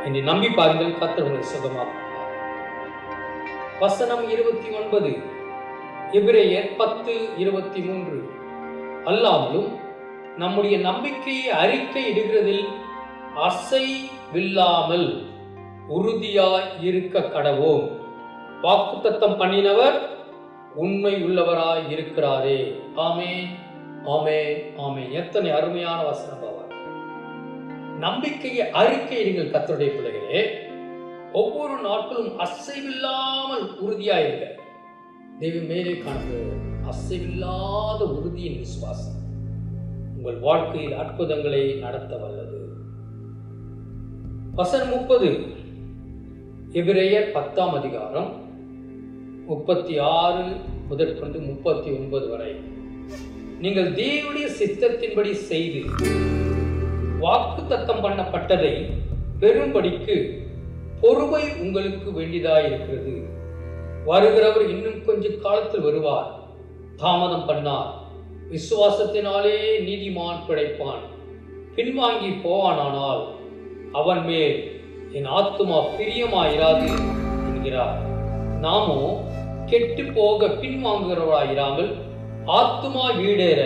என்னை நம்பி பாருங்கள், கர்த்தர் உங்களை சுகமாக்கும். வசனம் 29 எபிரேயர் 10:23 அல்லாமலும் நம்முடைய நம்பிக்கையை அறிக்கை இடுகிறதில் அசைவில்லாமல் உறுதியாய் இருக்க கடவோம். வாக்குத்தத்தம் பண்ணினவர் உண்மை உள்ளவராய் இருக்கிறாரே. ஆமென், ஆமென், ஆமென். எத்தனை அருமையான வசனம் பாவா. நம்பிக்கையை அறிக்கையிடுங்கள் கர்த்தருடைய பிள்ளைகளே. ஒவ்வொரு நாட்களும் அசைவில்லாமல் உறுதியாயிருங்க. தேவன் மேலே காண்கிறோம். அசைவில்லாத உறுதியின் விசுவாசம் உங்கள் வாழ்க்கையில் அற்புதங்களை நடத்த வல்லது. வசனம் 30 எபிரேயர் 10ஆம் அதிகாரம் 36 முதற்கொண்டு 39 வரை. நீங்கள் தேவனுடைய சித்தத்தின்படி செய்து வாக்குத்தத்தம் பண்ணப்பட்டதை பெறும்படிக்கு பொறுமை உங்களுக்கு வேண்டியதாயிருக்கிறது. வருகிறவர் இன்னும் கொஞ்ச காலத்தில் வருவார், தாமதம் பண்ணார். விசுவாசத்தினாலே நீதிமான் பிழைப்பான். பின்வாங்கி போவானானால் அவன் மேல் என் ஆத்துமா பிரியமாயிராது என்கிறார். நாமோ கெட்டு போக பின்வாங்குகிறவர்களாயிராமல் ஆத்துமா வீடேற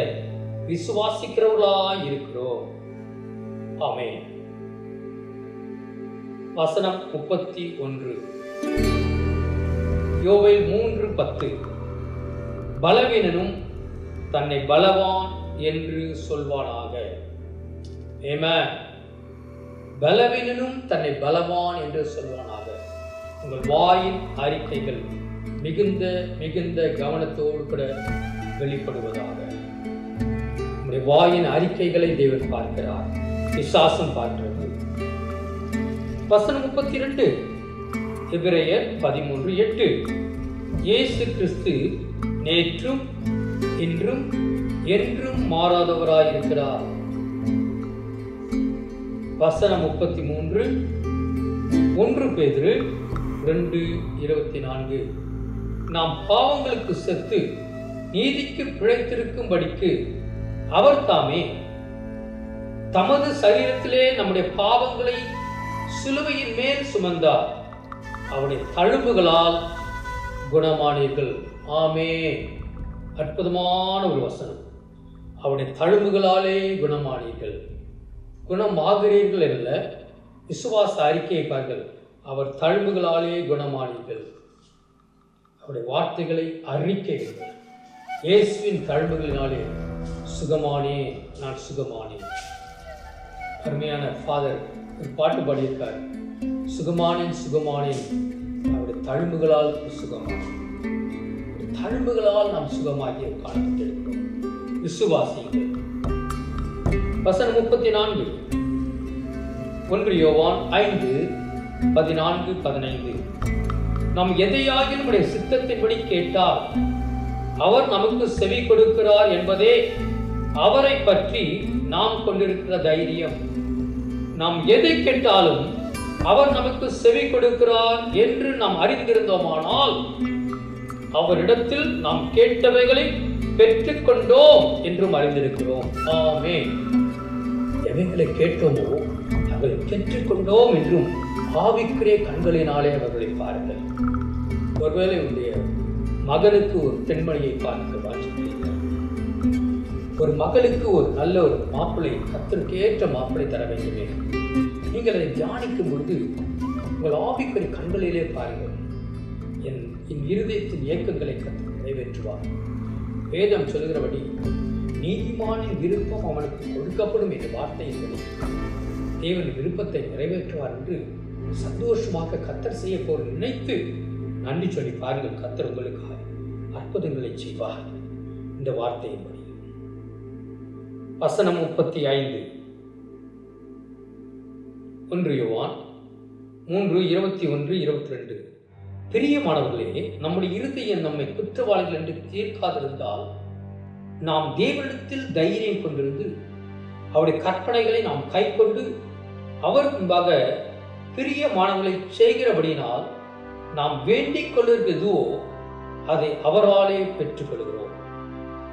விசுவாசிக்கிறவர்களாய் இருக்கிறோம். ஆமென். வசனம் 31 யோவேல் 3:10 பலவீனனும் தன்னை பலவான் என்று சொல்வானாக. ஆமென். பலவீனனும் தன்னை பலவான் என்று சொல்வானாக. உங்கள் வாயின் அறிக்கைகள் மிகுந்த மிகுந்த கவனத்தோடு கூட வெளிப்படுவதாக. உங்களுடைய வாயின் அறிக்கைகளை தேவன் பார்க்கிறார், பிசாசம் பார்க்கிறது. வசனம் 32, எபிரேயர் 13:8. இயேசு கிறிஸ்து நேற்றும் இன்றும் என்றும் மாறாதவராயிருக்கிறார். வசனம் 33, 1 பேதுரு 2:24. நாம் பாவங்களுக்கு செத்து நீதிக்கு பிழைத்திருக்கும்படிக்கு அவர் தாமே தமது சரீரத்திலே நம்முடைய பாவங்களை சிலுவையின் மேல் சுமந்தார். அவருடைய தழும்புகளால் குணமானீர்கள். ஆமென். அற்புதமான ஒரு வசனம். அவருடைய தழும்புகளாலே குணமானீர்கள். குணமாகிறீர்கள் அல்ல, விசுவாச அறிக்கையை பாருங்கள். அவர் தழும்புகளாலே குணமானீர்கள். அவருடைய வார்த்தைகளை அறிக்கைகள். இயேசுவின் தழும்புகளினாலே சுகமானே, நான் சுகமானேன். அருமையான ஃபாதர் ஒரு பாட்டு பாடியிருக்கார், சுகமானேன் சுகமானேன், அவருடைய தழும்புகளால் சுகமானேன். தழும்புகளால் நாம் சுகமாகிய காணப்பட்டிருக்கிறோம். விசுவாசியுங்கள். வசனம் 34, 1 யோவான் 5:14-15. நாம் எதையாகிலும் நம்முடைய சித்தத்தின்படி கேட்டால் அவர் நமக்கு செவி கொடுக்கிறார் என்பதே அவரை பற்றி நாம் கொண்டிருக்கிற தைரியம். நாம் எதை கேட்டாலும் அவர் நமக்கு செவி கொடுக்கிறார் என்று நாம் அறிந்திருந்தோமானால் அவரிடத்தில் நாம் கேட்டவைகளை பெற்றுக்கொண்டோம் என்றும் அறிந்திருக்கிறோம். ஆமென். எவைகளை கேட்டோமோ அவர்களை பெற்றுக்கொண்டோம் என்றும் ஆவிக்குரிய கண்களினாலே அவர்களை பாருங்கள். ஒருவேளை உடைய மகனுக்கு ஒரு பெண்மணியை பார்க்க வாஞ்சிக்கிறீர்கள், ஒரு மகளுக்கு ஒரு நல்ல ஒரு மாப்பிள்ளை, கர்த்தருக்கு ஏற்ற மாப்பிள்ளை தர வேண்டுமே. நீங்கள் அதை தியானிக்கும் பொழுது உங்கள் ஆவிக்குரிய கண்களிலே பாருங்கள். என் இருதயத்தின் இயக்கங்களை கர்த்தர் நிறைவேற்றுவார். வேதம் சொல்கிறபடி நீதிமானின் விருப்பம் அவனுக்கு கொடுக்கப்படும் என்ற வார்த்தையின்படி தேவன் விருப்பத்தை நிறைவேற்றுவார் என்று சந்தோஷமாக கர்த்தர் செய்ய போற நினைத்து நன்றி சொல்லி பாருங்கள். கர்த்தர் உங்களுக்காக அற்புதங்களை செய்வார். இந்த வார்த்தையின்படி வசனம் 35, 1 யோவான் 3:21-22. பிரியமானவர்களே, நம்முடைய இருதயம் நம்மை குற்றவாளிகள் என்று தீர்க்காதிருந்தால் நாம் தேவனிடத்தில் தைரியம் கொண்டிருந்து அவருடைய கற்பனைகளை நாம் கை கொண்டு அவர் முன்பாக பிரியமானவர்களை செய்கிறபடியினால் நாம் வேண்டிக் கொள்ளுகிற எதுவோ அதை அவராலே பெற்றுக் கொள்கிறோம்.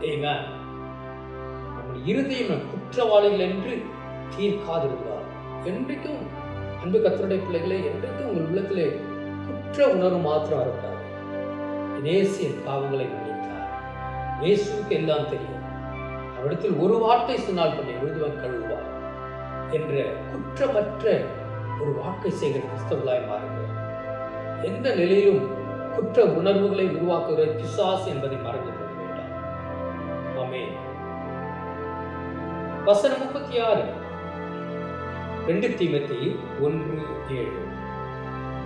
ஆமென். நம்முடைய இருதயம் நம் குற்றவாளிகள் என்று தீர்க்காதிருந்தால், என்றைக்கும் அன்பு கர்த்தருடைய பிள்ளைகளே, என்றைக்கும் உங்கள் உள்ளத்திலே குற்ற உணர்வு மாத்திரம் இருக்காது. இயேசுவின் பாவங்களை மன்னித்தார். இயேசுவுக்கு எல்லாம் தெரியும். அவரிடத்தில் ஒரு வார்த்தை சொன்னால் பண்ணி விழுதுவன் கழுவுவார் என்ற குற்றமற்ற ஒரு வாக்கை செய்கிற கிறிஸ்தவர்களாய் மாறுங்கள். எந்த நிலையிலும் குற்ற உணர்வுகளை உருவாக்குகிற பிசாசு என்பதை மறந்து போக வேண்டாம். ஆமென். வசனம் 36, 2 தீமோத்தேயு 1:7.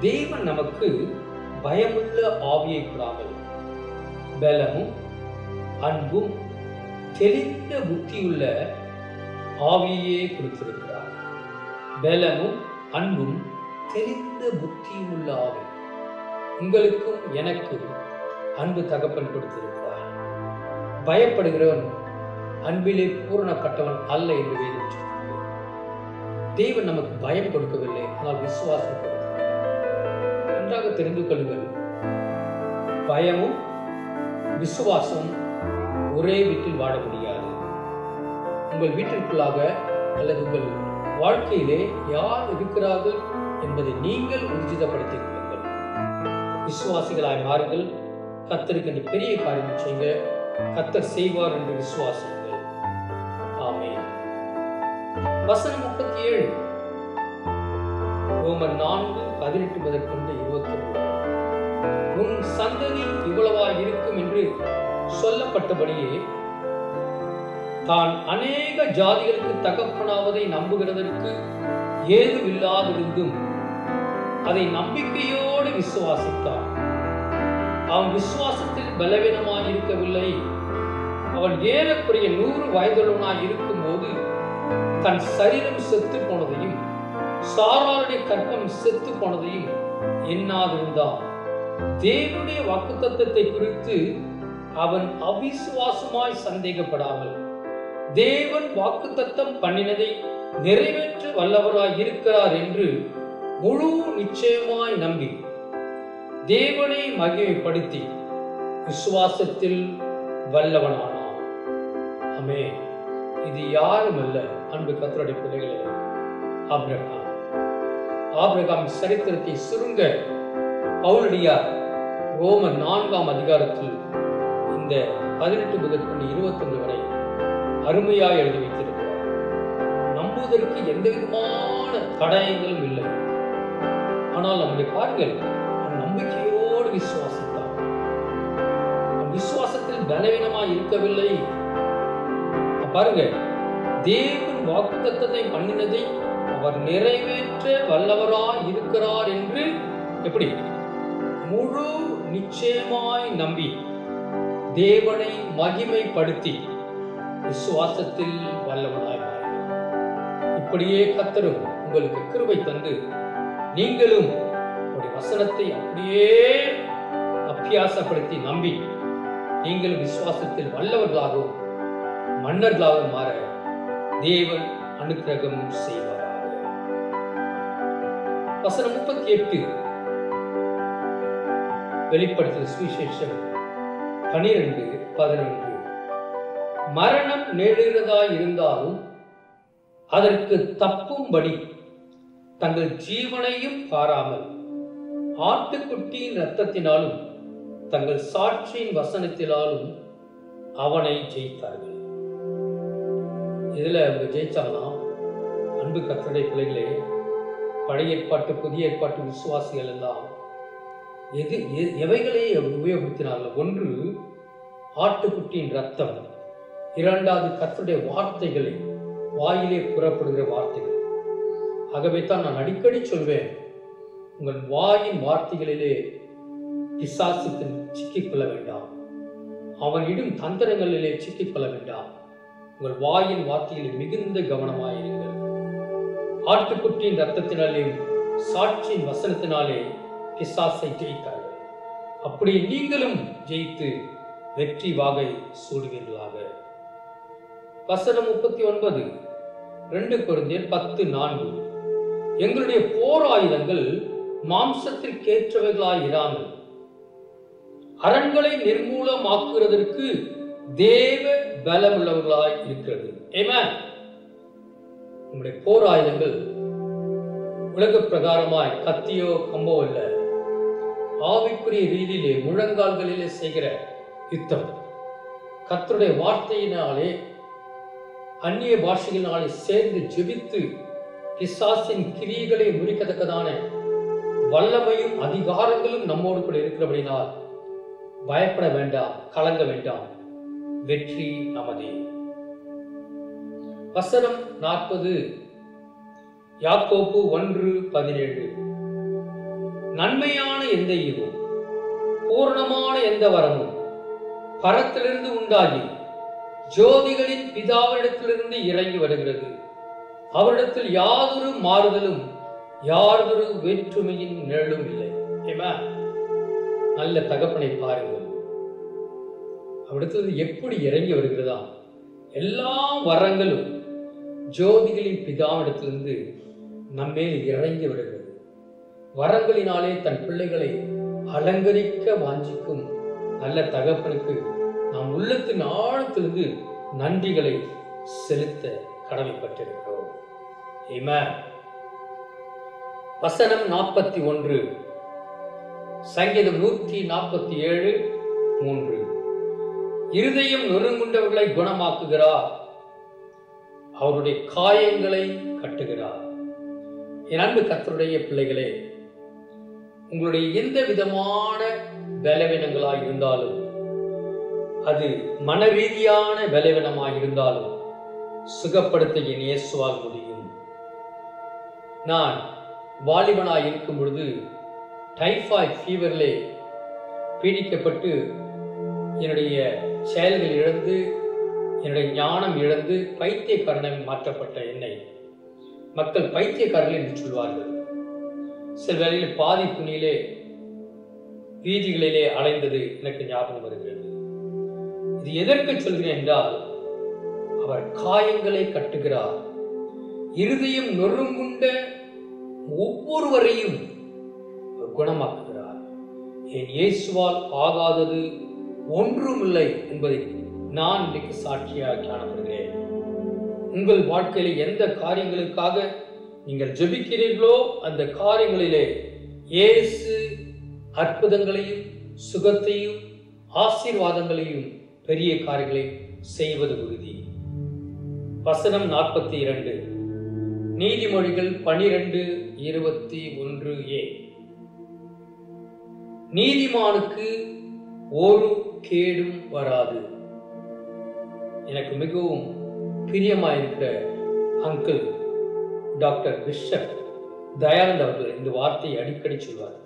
தேவன் நமக்கு பயமுள்ள ஆவியை கொடாமல் பலமும் அன்பும் தெளிந்த புத்தியுள்ள ஆவியே கொடுத்திருக்கிறார். பலமும் அன்பும் தெளிந்த புத்தியுள்ள ஆவி உங்களுக்கும் எனக்கும் அன்பு தகப்பன் கொடுத்திருக்கிறார். பயப்படுகிறவன் அன்பிலே பூரணப்பட்டவன் அல்ல என்று வேதம் சொல்கிறது. தேவன் நமக்கு பயம் கொடுக்கவில்லை, ஆனால் விசுவாசம் கொடுக்கிறார். நன்றாக தெரிந்து கொள்ளுங்கள், பயமும் விசுவாசம் ஒரே வீட்டில் வாழ முடியாது. உங்கள் வீட்டிற்குள்ளாக அல்லது உங்கள் வாழ்க்கையிலே யார் இருக்கிறார்கள் என்பதை நீங்கள் உறுதிப்படுத்திக் கொள்ளுங்கள். விசுவாசிகளாய் மாறுங்கள். கர்த்தருக்கு பெரிய காரியம் செய்யுங்க. கர்த்தர் செய்வார் என்று விசுவாசியுங்கள். ஆமென். வசனம் 37, ரோமர் 4:18-21. உன் சந்ததி இவ்வளவா இருக்கும் என்று சொல்லப்பட்டபடியே தான் அநேக ஜாதிகளுக்கு தகப்பனாவதை நம்புகிறதற்கு ஏதுவில்லாதிருந்தும் அதை நம்பிக்கையோடு விசுவாசித்தான். அவன் விசுவாசத்தில் பலவீனமாய் இருக்கவில்லை. அவன் ஏறக்குறைய 100 வயதுள்ளவனாய் இருக்கும் போது தன் சரீரம் செத்து போனதையும் சாராளுடைய கற்பம் செத்து போனதையும் எண்ணாதிருந்தான். தேவனுடைய வாக்குத்தத்தத்தை குறித்து அவன் அவிசுவாசமாய் சந்தேகப்படாமல் தேவன் வாக்குத்தத்தம் பண்ணினதை நிறைவேற்ற வல்லவராய் இருக்கிறார் என்று முழு நிச்சயமாய் நம்பி தேவனை மகிமைப்படுத்தி விசுவாசத்தில் வல்லவனானான். ஆமென். இது யாரும் அல்ல, அன்பு கர்த்தருடைய பிள்ளைகளே, ஆபிரகாம். ஆபிரகாம் சரித்திரத்தை சுருங்க பவுலடியார் ரோமர் 4ஆம் அதிகாரத்தில் இந்த 18 முதல் 21 வரை அருமையாய் எழுதி வைத்திருக்கிறார். நம்புவதற்கு எந்த விதமான தடயங்களும் இல்லை. ஆனால் நம்முடைய பாருங்கள், நம்பிக்கையோடு விசுவாசித்தார். விசுவாசத்தில் பலவீனமாய் இருக்கவில்லை. பாருங்க, தேவன் வாக்குத்தத்தத்தை பண்ணினதை அவர் நிறைவேற்ற வல்லவராய் இருக்கிறார் என்று எப்படி முழு நிச்சயமாய் நம்பி தேவனை மகிமைப்படுத்தி விசுவாசத்தில் வல்லவராய் மாறினார். இப்படியே கர்த்தரும் உங்களுக்கு கிருபை தந்து நீங்களும் வசனத்தை அப்படியே அபியாசப்படுத்தி நம்பி நீங்கள் விசுவாசத்தில் வல்லவர்களாகவும் மன்னர்களாகவும் மாற தேவன் அனுக்கிரகம் செய்வாராக. வசனம் 38 வெளிப்படுத்தின சுவிசேஷம் 12:11 மரணம் நேரிடுகிறதாய் இருந்தாலும் அதற்கு தப்பும்படி தங்கள் ஜீவனையும் பாராமல் ஆட்டுக்குட்டியின் இரத்தத்தினாலும் தங்கள் சாட்சியின் வசனத்தினாலும் அவனை ஜெயித்தார்கள். இதுல அவங்க ஜெயிச்சாங்கன்னா, அன்பு கர்த்தருடைய பிள்ளைகளே, பழைய ஏற்பாட்டு புதிய ஏற்பாட்டு விசுவாசிகள் எல்லாம் எவைகளை உபயோகப்படுத்தினார்கள்? ஒன்று ஆட்டுக்குட்டியின் இரத்தம், இரண்டாவது கர்த்தருடைய வார்த்தைகளை, வாயிலே புறப்படுகிற வார்த்தைகள். ஆகவே தான் நான் அடிக்கடி சொல்வேன், உங்கள் வாயின் வார்த்தைகளிலே பிசாசுக்கு சிக்கிக்கொள்ள வேண்டாம், அவன் இடும் தந்திரங்களிலே சிக்கிக்கொள்ள வேண்டாம். உங்கள் வாயின் வார்த்தைகளில் மிகுந்த கவனமாயிருங்கள். ஆட்டுக்குட்டியின் ரத்தத்தினாலேயும் சாட்சியின் வசனத்தினாலே பிசாசை ஜெயித்தார்கள். அப்படி நீங்களும் ஜெயித்து வெற்றி வாகை சூடுவீர்களாக. வசனம் 39 2 கொரிந்தியர் 10:4 எங்களுடைய போர் ஆயுதங்கள் மாம்சத்திற்கேற்றவைகளாய் இராமல் அரண்களை நிர்மூலமாக்குவதற்கு தேவ பலமுள்ளவர்களாய் இருக்கிறது. ஆமென். நம்முடைய போர் ஆயுதங்கள் உலக பிரகாரமாய் கத்தியோ கம்போ அல்ல, ஆவிக்குரிய ரீதியிலே முழங்கால்களிலே செய்கிற யுத்தம். கர்த்தருடைய வார்த்தையினாலே அந்நிய பாஷைகளினாலே சேர்ந்து ஜெபித்து பிசாசின் கிரியைகளை முறிக்கத்தக்கதான வல்லமையும் அதிகாரங்களும் நம்மோடு கூட இருக்கிறபடினால் பயப்பட வேண்டாம், கலங்க வேண்டாம், வெற்றி நமதே. வசனம் 40 யாக்கோப்பு 1:17 நன்மையான எந்த ஈவும் பூர்ணமான எந்த வரமும் பரத்திலிருந்து உண்டாகி ஜோதிகளின் பிதாவிடத்திலிருந்து இறங்கி வருகிறது. அவரிடத்தில் யாதொரு மாறுதலும் யாதொரு வேற்றுமையின் நிழலும் இல்லை. நல்ல தகப்பனை பாருங்கள், அவரிடத்திலிருந்து எப்படி இறங்கி வருகிறதா? எல்லா வரங்களும் ஜோதிகளின் பிதாவிடத்திலிருந்து நம்மேல் இறங்கி வருகிறது. வரங்களினாலே தன் பிள்ளைகளை அலங்கரிக்க வாஞ்சிக்கும் நல்ல தகப்பனுக்கு நாம் உள்ளத்தின் ஆழத்திலிருந்து நன்றிகளை செலுத்த கடமைப்பட்டிருக்கிறோம். ஆமென். வசனம் 41 சங்கீதம் 147:3 இருதயம் நொறுங்குண்டவர்களை குணமாக்குகிறார், அவருடைய காயங்களை கட்டுகிறார். என் அன்பு கர்த்தருடைய பிள்ளைகளே, உங்களுடைய எந்த விதமான பலவீனங்களாய் இருந்தாலும், அது மன ரீதியான பலவீனமாய் இருந்தாலும், சுகப்படுத்த என் இயேசுவால் முடியும். நான் வாலிபனாய் இருக்கும் பொழுது டைபாய்டு ஃபீவரிலே பீடிக்கப்பட்டு என்னுடைய செயல்கள் இழந்து என்னுடைய ஞானம் இழந்து பைத்தியக்காரனாக மாற்றப்பட்ட என்னை மக்கள் பைத்தியக்காரர்கள் என்று சொல்வார்கள். சில வேளையில் பாதி துணியிலே வீதிகளிலே அலைந்தது எனக்கு ஞாபகம் வருகிறது. இது எதற்கு சொல்கிறேன் என்றால், அவர் காயங்களை கட்டுகிறார். இருதயம் நொறுங்குண்ட ஒவ்வொருவரையும் குணமாக்குகிறார். என் இயேசுவால் ஆகாதது ஒன்றுமில்லை என்பதை நான் இன்றைக்கு சாட்சியாக காணப்படுகிறேன். உங்கள் வாழ்க்கையில எந்த காரியங்களுக்காக நீங்கள் ஜெபிக்கிறீர்களோ அந்த காரியங்களிலே இயேசு அற்புதங்களையும் சுகத்தையும் ஆசீர்வாதங்களையும் பெரிய காரியங்களை செய்வது உறுதி. வசனம் 42, நீதிமொழிகள் 12:21a. நீதிமானுக்கு ஒரு கேடும் வராது. எனக்கு மிகவும் பிரியமாயிருக்கிற அங்கிள் டாக்டர் பிஷப் தயானந்த் அவர்கள் இந்த வார்த்தையை அடிக்கடி சொல்வார்.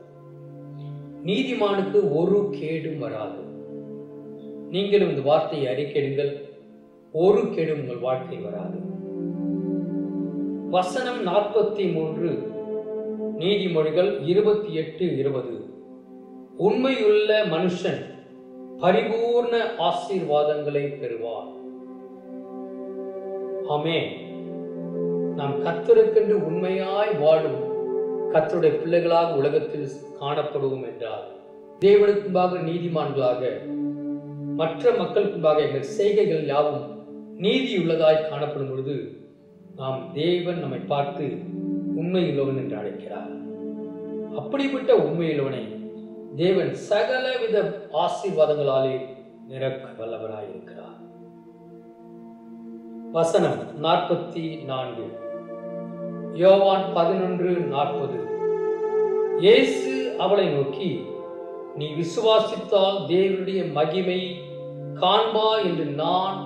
நீதிமானுக்கு ஒரு கேடும் வராது. நீங்களும் இந்த வார்த்தையை அறிக்கையிடுங்கள். ஒரு கேடும் உங்கள் வாழ்க்கை வராது. வசனம் 43, நீதிமொழிகள் 28:20. உண்மையுள்ள மனுஷன் பரிபூர்ண ஆசீர்வாதங்களை பெறுவார். ஆமென். நாம் கர்த்தருக்கென்று உண்மையாய் வாழும் கர்த்தருடைய பிள்ளைகளாக உலகத்தில் காணப்படுவோம் என்றால், தேவனுக்கு முன்பாக நீதிமான்களாக, மற்ற மக்களுக்கு முன்பாக எங்கள் செய்கைகள் யாவும் நீதியுள்ளதாய் காணப்படும் பொழுது நாம் தேவன் நம்மை பார்த்து உண்மையுள்ளவன் என்று அழைக்கிறார். அப்படிப்பட்ட உண்மையுள்ளவனை தேவன் சகலவித ஆசீர்வாதங்களாலே நிரப்ப வல்லவராயிருக்கிறார். வசனம் 44, யோவான் 11:40. இயேசு அவளை நோக்கி, நீ விசுவாசித்தால் தேவனுடைய மகிமை காண்பா என்று நான்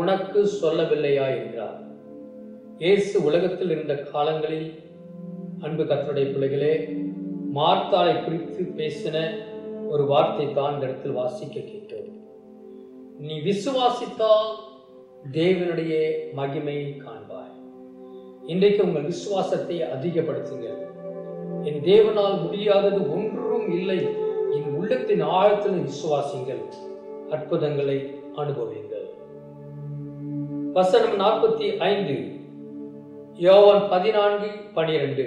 உனக்கு சொல்லவில்லையா என்றார். இயேசு உலகத்தில் இருந்த காலங்களில், அன்பு கர்த்தருடைய பிள்ளைகளே, மார்த்தாளை குறித்து பேசின ஒரு வார்த்தை தான் இந்த இடத்தில் வாசிக்க கேட்டோம். நீ விசுவாசித்தால் தேவனுடைய மகிமையை காண்பாய். இன்றைக்கு உங்கள் விசுவாசத்தை அதிகப்படுத்துங்கள். என் தேவனால் முடியாதது ஒன்றும் இல்லை. என் உள்ளத்தின் ஆழத்தில் விசுவாசிங்கள், அற்புதங்களை அனுபவிங்கள். வசனம் 45, யோவான் 14:12.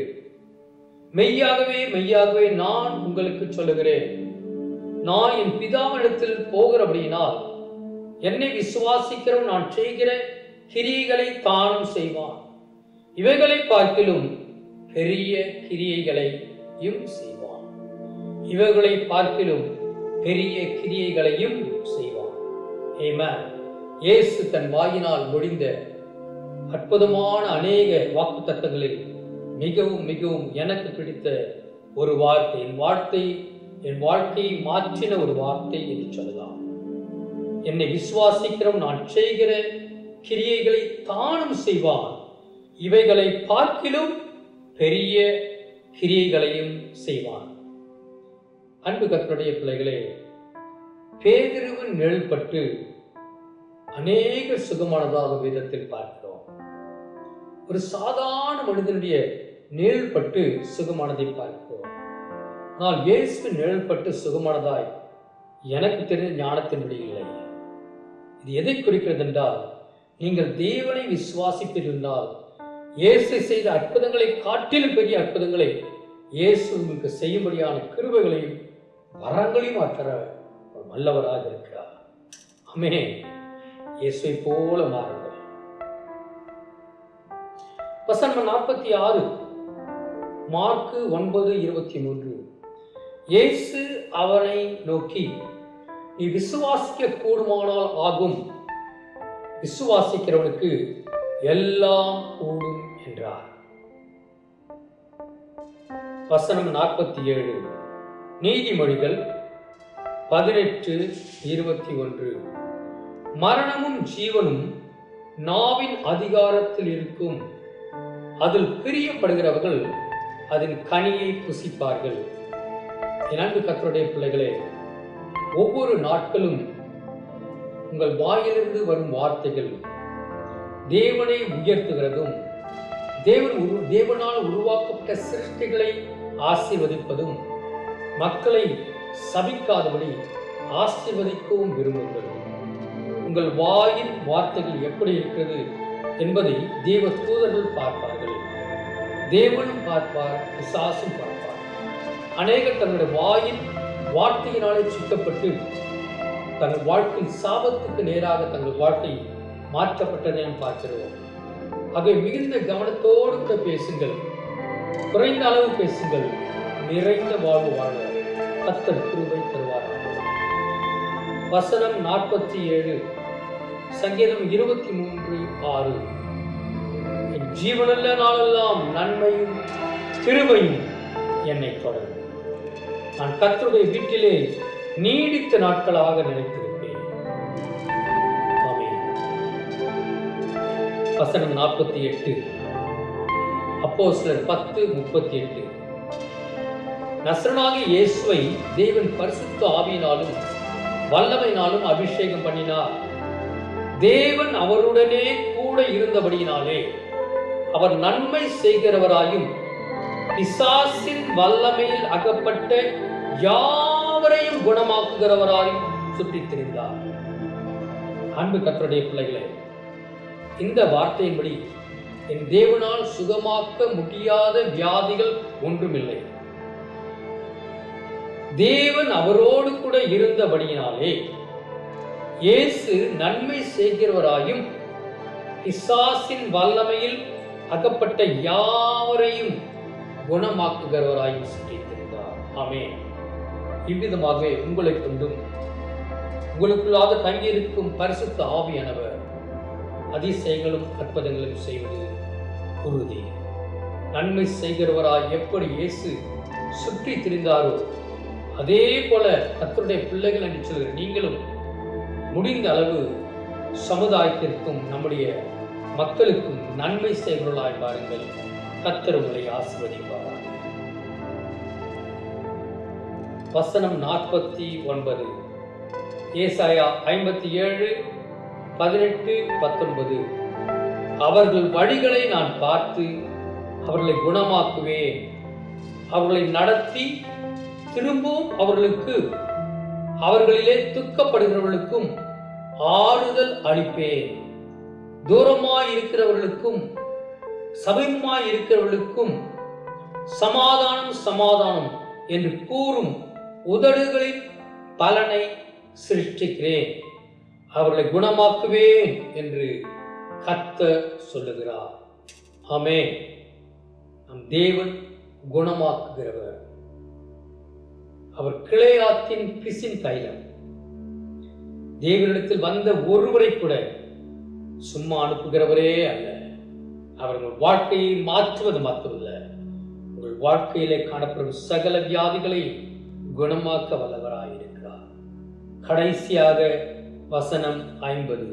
மெய்யாகவே மெய்யாகவே நான் உங்களுக்கு சொல்லுகிறேன், நான் என் பிதாவினிடத்தில் போகிறபடியினால் என்னை விசுவாசிக்கிறவன் நான் செய்கிற கிரியைகளை தானும் செய்வான், இவைகளை பார்க்கிலும் பெரிய கிரியைகளையும் செய்வான். இவைகளை பார்க்கிலும் பெரிய கிரியைகளையும் செய்வான். ஆமென். இயேசு தன் வாயினால் மொழிந்த அற்புதமான அநேக வாக்குத்தத்தங்களில் மிகவும் மிகவும் எனக்கு பிடித்த ஒரு வார்த்தை, என் வாழ்க்கையை மாற்றின ஒரு வார்த்தை என்று சொல்லலாம். என்னை விசுவாசிக்கிறவன் நான் செய்கிற கிரியைகளை தானும் செய்வான், இவைகளை பார்க்கிலும் பெரிய கிரியைகளையும் செய்வான். அன்பு கர்த்தருடைய பிள்ளைகளே, பேதுருவின் நிழல்பட்டு அநேக சுகமானதாக வேதத்தில் பார்க்கிறோம். ஒரு சாதாரண மனிதனுடைய நிழல்பட்டு சுகமானதை பார்க்கிறோம். ஆனால் இயேசுவின் நிழல்பட்டு சுகமானதாய் எனக்கு தெரிந்த ஞானத்தின்படி இல்லை. இது எதை குறிக்கிறது என்றால், நீங்கள் தேவனை விசுவாசித்திருந்தால் இயேசு செய்த அற்புதங்களை காட்டிலும் பெரிய அற்புதங்களை இயேசு உங்களுக்கு செய்யும்படியான கிருபைகளையும் வரங்களையும் ஆற்ற வல்லவராக இருக்கிறார். ஆமென். இயேசுவை போல மாறுங்கள். வசனம் 46, மார்க்கு 9:23. இயேசு அவனை நோக்கி, நீ விசுவாசிக்க கூடுமானால் ஆகும், விசுவாசிக்கிறவனுக்கு எல்லாம் கூடும் என்றார். வசனம் 47, நீதிமொழிகள் 18:21. மரணமும் ஜீவனும் நாவின் அதிகாரத்தில் இருக்கும். அதில் பிரியப்படுகிறவர்கள் அதன் கனியை புசிப்பார்கள். என் அன்பு கர்த்தருடைய பிள்ளைகளே, ஒவ்வொரு நாட்களும் உங்கள் வாயிலிருந்து வரும் வார்த்தைகள் தேவனை உயர்த்துகிறதும், தேவனால் உருவாக்கப்பட்ட சிருஷ்டிகளை ஆசீர்வதிப்பதும், மக்களை சபிக்காதபடி ஆசீர்வதிக்கவும் விரும்புங்கள். உங்கள் வாயின் வார்த்தைகள் எப்படி இருக்கிறது என்பதை தேவ தூதர்கள் பார்ப்பார்கள். தேவனும் பார்ப்பார், பிசாசும் பார்ப்பார். அநேகர் தன்னுடைய வாயின் வார்த்தையினாலே சுத்தப்பட்டு தங்கள் வாழ்க்கையில் சாபத்துக்கு நேராக தங்கள் வாழ்க்கை மாற்றப்பட்டதை நாம் பார்க்கிறோம். ஆகவே மிகுந்த கவனத்தோடு கூட பேசுங்கள், குறைந்த அளவு பேசுங்கள், நிறைந்த வாழ்வு வாழ கர்த்தர் கிருபை தருவார். வசனம் 47, சங்கீதம் 23:6. என் ஜீவனுள்ள நாளெல்லாம் நன்மையும் கிருபையும் என்னை தொடரும். நான் கர்த்தருடைய வீட்டிலே நீடித்த நாட்களாக நிலைத்திருப்பேன். ஆமென். வசனம் 48, அப்போஸ்தலர் 10:38. நசரேயனாகிய இயேசுவை தேவன் பரிசுத்த ஆவியினாலும் வல்லமையினாலும் அபிஷேகம் பண்ணினார். தேவன் அவருடனே கூட இருந்தபடியினாலே அவர் நன்மை செய்கிறவராயும் பிசாசின் வல்லமையில் அகப்பட்ட யாவரையும் குணமாக்குகிறவராயும் சுற்றித் திரிந்தார். அன்பு கர்த்தருடைய பிள்ளைகளே, இந்த வார்த்தையின்படி என் தேவனால் சுகமாக்க முடியாத வியாதிகள் ஒன்றுமில்லை. தேவன் அவரோடு கூட இருந்தபடியினாலே இயேசு நன்மை செய்கிறவராயும் பிசாசின் வல்லமையில் அகப்பட்ட யாவரையும் குணமாக்குகிறவராயும் சுற்றித்திருந்தார். ஆமென். இவ்விதமாகவே உங்களை கொண்டும் உங்களுக்குள்ளாக தங்கியிருக்கும் பரிசுத்த ஆவியானவர் அதிசயங்களும் அற்புதங்களும் செய்வது உறுதி. நன்மை செய்கிறவராய் எப்படி இயேசு சுற்றி திரிந்தாரோ அதே போல கர்த்தருடைய பிள்ளைகள் என்று சொல்கிற நீங்களும் முடிந்த அளவு சமுதாயத்திற்கும் நம்முடைய மக்களுக்கும் நன்மை செய்கிறவர்களாய் பாருங்கள். கர்த்தர் உங்களை ஆசீர்வதிப்பார். வசனம் 49, ஏசாயா 57:18-19. அவர்கள் வழிகளை நான் பார்த்து அவர்களை குணமாக்குவேன், அவர்களை நடத்தி திரும்பவும் அவர்களிலே துக்கப்படுகிறவர்களுக்கும் ஆறுதல் அளிப்பேன். தூரமாய் இருக்கிறவர்களுக்கும் சமீபமாய் இருக்கிறவர்களுக்கும் சமாதானம் சமாதானம் என்று கூறும் உதடுகளின் பலனை சிருஷ்டிக்கிறேன், அவர்களை குணமாக்குவேன் என்று கர்த்தர் சொல்லுகிறார். ஆமென். நம் தேவன் குணமாக்குகிறவர். அவர் கிளையாத்தின் பிசின் தைலம். தேவனிடத்தில் வந்த ஒருவரை கூட சும்மா அனுப்புகிறவரே அல்ல. அவர்கள் வாழ்க்கையை மாற்றுவது மாத்திரமல்ல, உங்கள் வாழ்க்கையிலே காணப்படும் சகல வியாதிகளை குணமாக்க வல்லவராயிருக்கிறார். கடைசியாக வசனம் 50,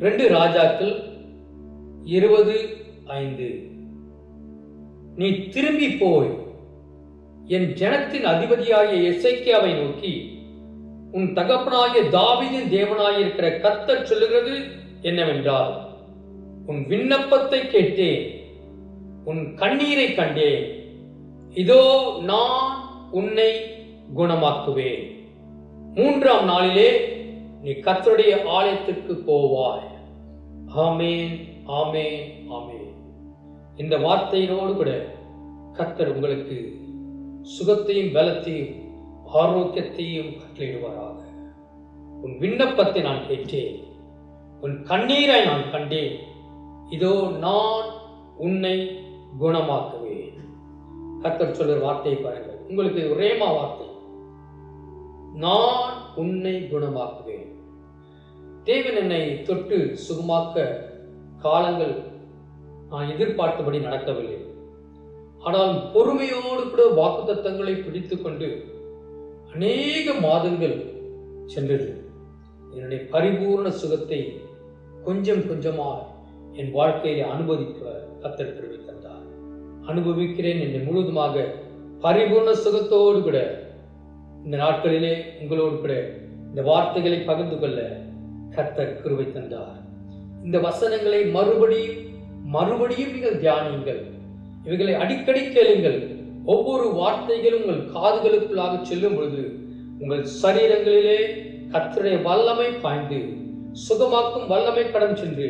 2 ராஜாக்கள் 20:5. நீ திரும்பி போய் என் ஜனத்தின் அதிபதியாகிய எசேக்கியாவை நோக்கி, உன் தகப்பனாகிய தாவீதின் தேவனாயிருக்கிற கர்த்தர் சொல்லுகிறது என்னவென்றால், உன் விண்ணப்பத்தை கேட்டேன், உன் கண்ணீரை கண்டேன், இதோ நான் உன்னை குணமாக்குவேன். 3ஆம் நாளிலே நீ கர்த்தருடைய ஆலயத்திற்கு போவாய். ஆமென், ஆமென், ஆமென். இந்த வார்த்தையினோடு கூட கர்த்தர் உங்களுக்கு சுகத்தையும் பலத்தையும் ஆரோக்கியத்தையும் கட்டளையிடுவாராக. உன் விண்ணப்பத்தை நான் கேட்டேன், உன் கண்ணீரை நான் கண்டேன், இதோ நான் உன்னை குணமாக்குவேன். கர்த்தர் சொல்ற வார்த்தையை பாருங்கள். உங்களுக்கு ரேமா வார்த்தை, நான் உன்னை குணமாக்குவேன். தேவன் என்னை தொட்டு சுகமாக்க காலங்கள் நான் எதிர்பார்த்தபடி நடக்கவில்லை. ஆனால் பொறுமையோடு கூட வாக்குத்தத்தங்களை பிடித்துக் கொண்டு அநேக மாதங்கள் சென்றது. என்னுடைய பரிபூர்ண சுகத்தை கொஞ்சம் கொஞ்சமாக என் வாழ்க்கையை அனுபவிக்க கர்த்தர் கிருபை தந்தார். அனுபவிக்கிறேன் என்று முழுவதுமாக பரிபூர்ண சுகத்தோடு கூட இந்த நாட்களிலே உங்களோடு கூட இந்த வார்த்தைகளை பகிர்ந்து கொள்ள கர்த்தர் கிருபை தந்தார். இந்த வசனங்களை மறுபடியும் நீங்கள் தியானியுங்கள். இவைகளை அடிக்கடி கேளுங்கள். ஒவ்வொரு வார்த்தைகளும் உங்கள் காதுகளுக்குள்ளாக செல்லும் பொழுது உங்கள் சரீரங்களிலே கர்த்தருடைய வல்லமை பாய்ந்து சுகமாக்கும் வல்லமை கடன் சென்று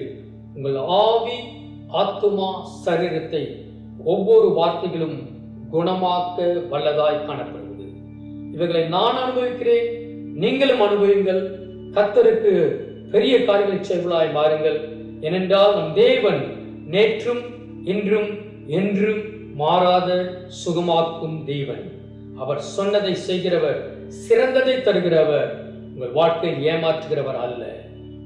உங்கள் ஆவி, ஆத்துமா, சரீரத்தை ஒவ்வொரு வார்த்தைகளும் குணமாக்க வல்லதாய் காணப்படுகிறது. இவைகளை நான் அனுபவிக்கிறேன், நீங்களும் அனுபவியுங்கள். கர்த்தருக்கு பெரிய காரியங்களை செய்வதாய் மாறுங்கள். ஏனென்றால் நம் தேவன் நேற்றும் இன்றும் என்றும் மாறாத சுகமாக்கும் தேவன். அவர் சொன்னதை செய்கிறவர், சிறந்ததை தருகிறவர், உங்கள் வாழ்க்கையை ஏமாற்றுகிறவர் அல்ல.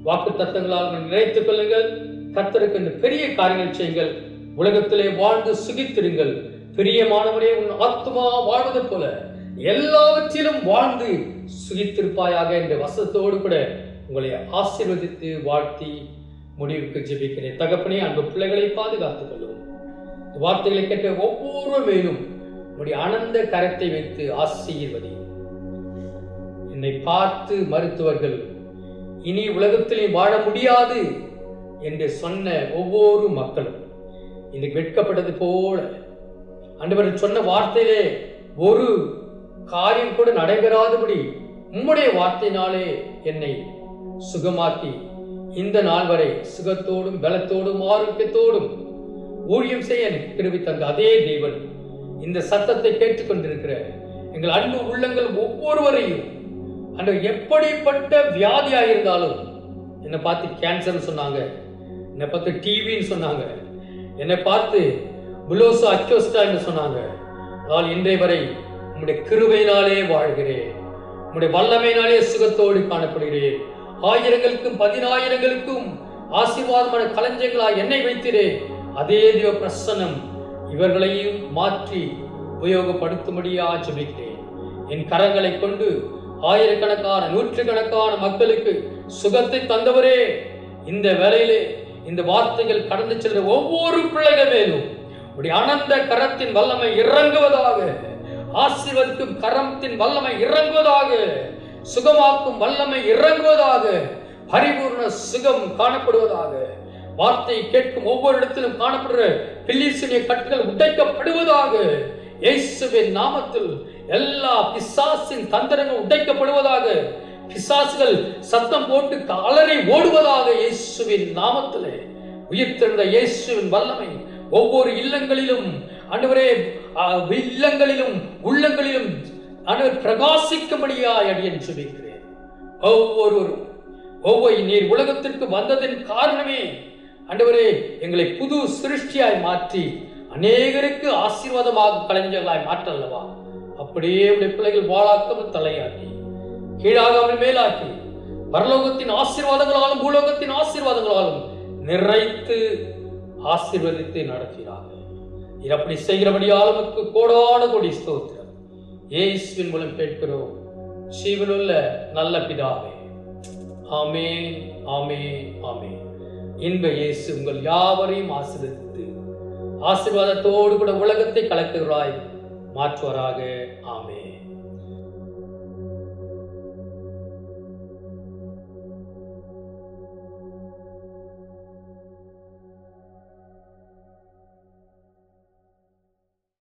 வாக்கு தத்தங்களால் நினைத்துக் கொள்ளுங்கள். கர்த்தருக்கு இந்த பெரிய காரியங்கள் செய்யுங்கள். உலகத்திலே வாழ்ந்து சுகித்திருங்கள். பிரியமானவரே, உன் ஆத்துமா வாழ்வது போல எல்லாவற்றிலும் வாழ்ந்து சுகித்திருப்பாயாக என்ற வசனத்தோடு கூட உங்களை ஆசீர்வதித்து வாழ்த்தி முடிவுக்கு ஜெபிக்கிறேன். தகப்பனே, அன்பு பிள்ளைகளை பாதுகாத்துக் கொள்ளும். வார்த்தைகளை கேட்ட ஒவ்வொரு மேலும் உங்களுடைய அனந்த கரத்தை வைத்து ஆசீர்வதி. என்னை பார்த்து மருத்துவர்கள் இனி உலகத்திலே வாழ முடியாது என்று சொன்ன ஒவ்வொரு மக்களும் இன்னைக்கு வெட்கப்பட்டது போல ஆண்டவர் சொன்ன வார்த்தையிலே ஒரு காரியம் கூட நடைபெறாதபடி உம்முடைய வார்த்தையினாலே என்னை சுகமாக்கி இந்த நாள் வரை சுகத்தோடும் பலத்தோடும் ஆரோக்கியத்தோடும் ஊழியம் செய்ய எனக்கு கிருபை தந்த அதே தேவன் இந்த சத்தத்தை கேட்டுக்கொண்டிருக்கிற எங்கள் அன்பு உள்ளங்கள் ஒவ்வொருவரையும் அந்த எப்படிப்பட்ட வியாதியாக இருந்தாலும், என்னை பார்த்து கேன்சர் சொன்னாங்க, என்னை பார்த்து டிவின்னு சொன்னாங்க, என்னை பார்த்து புலோசா அச்சோஸ்டா என்று சொன்னாங்க. நான் இன்றைய வரை உம்முடைய கிருபையினாலே வாழ்கிறேன். உம்முடைய வல்லமையினாலே சுகத்தோடு காணப்படுகிறேன். ஆயிரங்களுக்கும் 10,000ங்களுக்கும் ஆசீர்வாதமான களஞ்சங்களாய் என்னை வைத்திரேன். அதே தேவ பிரசன்னம் இவர்களையும் மாற்றி உபயோகப்படுத்தும்படியா ஜெபிக்கிறேன். என் கரங்களை கொண்டு ஆயிரக்கணக்கான நூற்றுக்கணக்கான மக்களுக்கு சுகத்தை தந்தவரே, இந்த வேளையிலே இந்த வார்த்தைகள் கடந்து செல்ற ஒவ்வொரு பிள்ளைகள் மேலும் உடைய அனந்த கரத்தின் வல்லமை இறங்குவதாக, ஆசீர்வதிக்கும் கரத்தின் வல்லமை இறங்குவதாக, சுகமாக்கும் வல்லமை இறங்குவதாக, பரிபூர்ண சுகம் காணப்படுவதாக. வார்த்தை கேட்கும் ஒவ்வொரு இடத்திலும் காணப்படுற பில்லிசூனிய கட்டுகள் உடைக்கப்படுவதாக. இயேசுவின் நாமத்தில் எல்லா பிசாசின் தந்திரங்கள் உடைக்கப்படுவதாக. பிசாசுகள் சத்தம் போட்டு அலறி ஓடுவதாக. இயேசுவின் நாமத்திலே உயிர்த்தெழுந்த இயேசுவின் வல்லமை ஒவ்வொரு இல்லங்களிலும் ஆண்டவரே, இல்லங்களிலும் உள்ளங்களிலும் ஆண்டவர் பிரகாசிக்கும்படியாய் அடியேன் ஜெபிக்கிறேன். ஒவ்வொருவரும் ஒவ்வொரு நீர் உலகத்திற்கு வந்ததின் காரணமே ஆண்டவரே, எங்களை புது சிருஷ்டியாய் மாற்றி அநேகருக்கு ஆசீர்வாதமாக கலைஞர்களாய் மாற்றல்லவா. அப்படியே பிள்ளைகள் வாழாக்காமல் தலையாக்கி கீழாகாமல் மேலாக்கி பரலோகத்தின் ஆசீர்வாதங்களாலும் பூலோகத்தின் ஆசீர்வாதங்களாலும் நிறைத்து ஆசீர்வதித்து நடக்கிறார்கள். இது அப்படி செய்கிறபடியால் நமக்கு கோடான கோடி ஸ்தோத்திரம். இயேசுவின் மூலம் கேட்கிறோம் ஜீவனுள்ள நல்ல பிதாவே. ஆமென், ஆமென், ஆமென். இன்ப இயேசு உங்கள் யாவரையும் ஆசீர்வதித்து ஆசீர்வாதத்தோடு கூட உலகத்தை கலக்குகிறாய் மாற்றுவாராக. ஆமென்.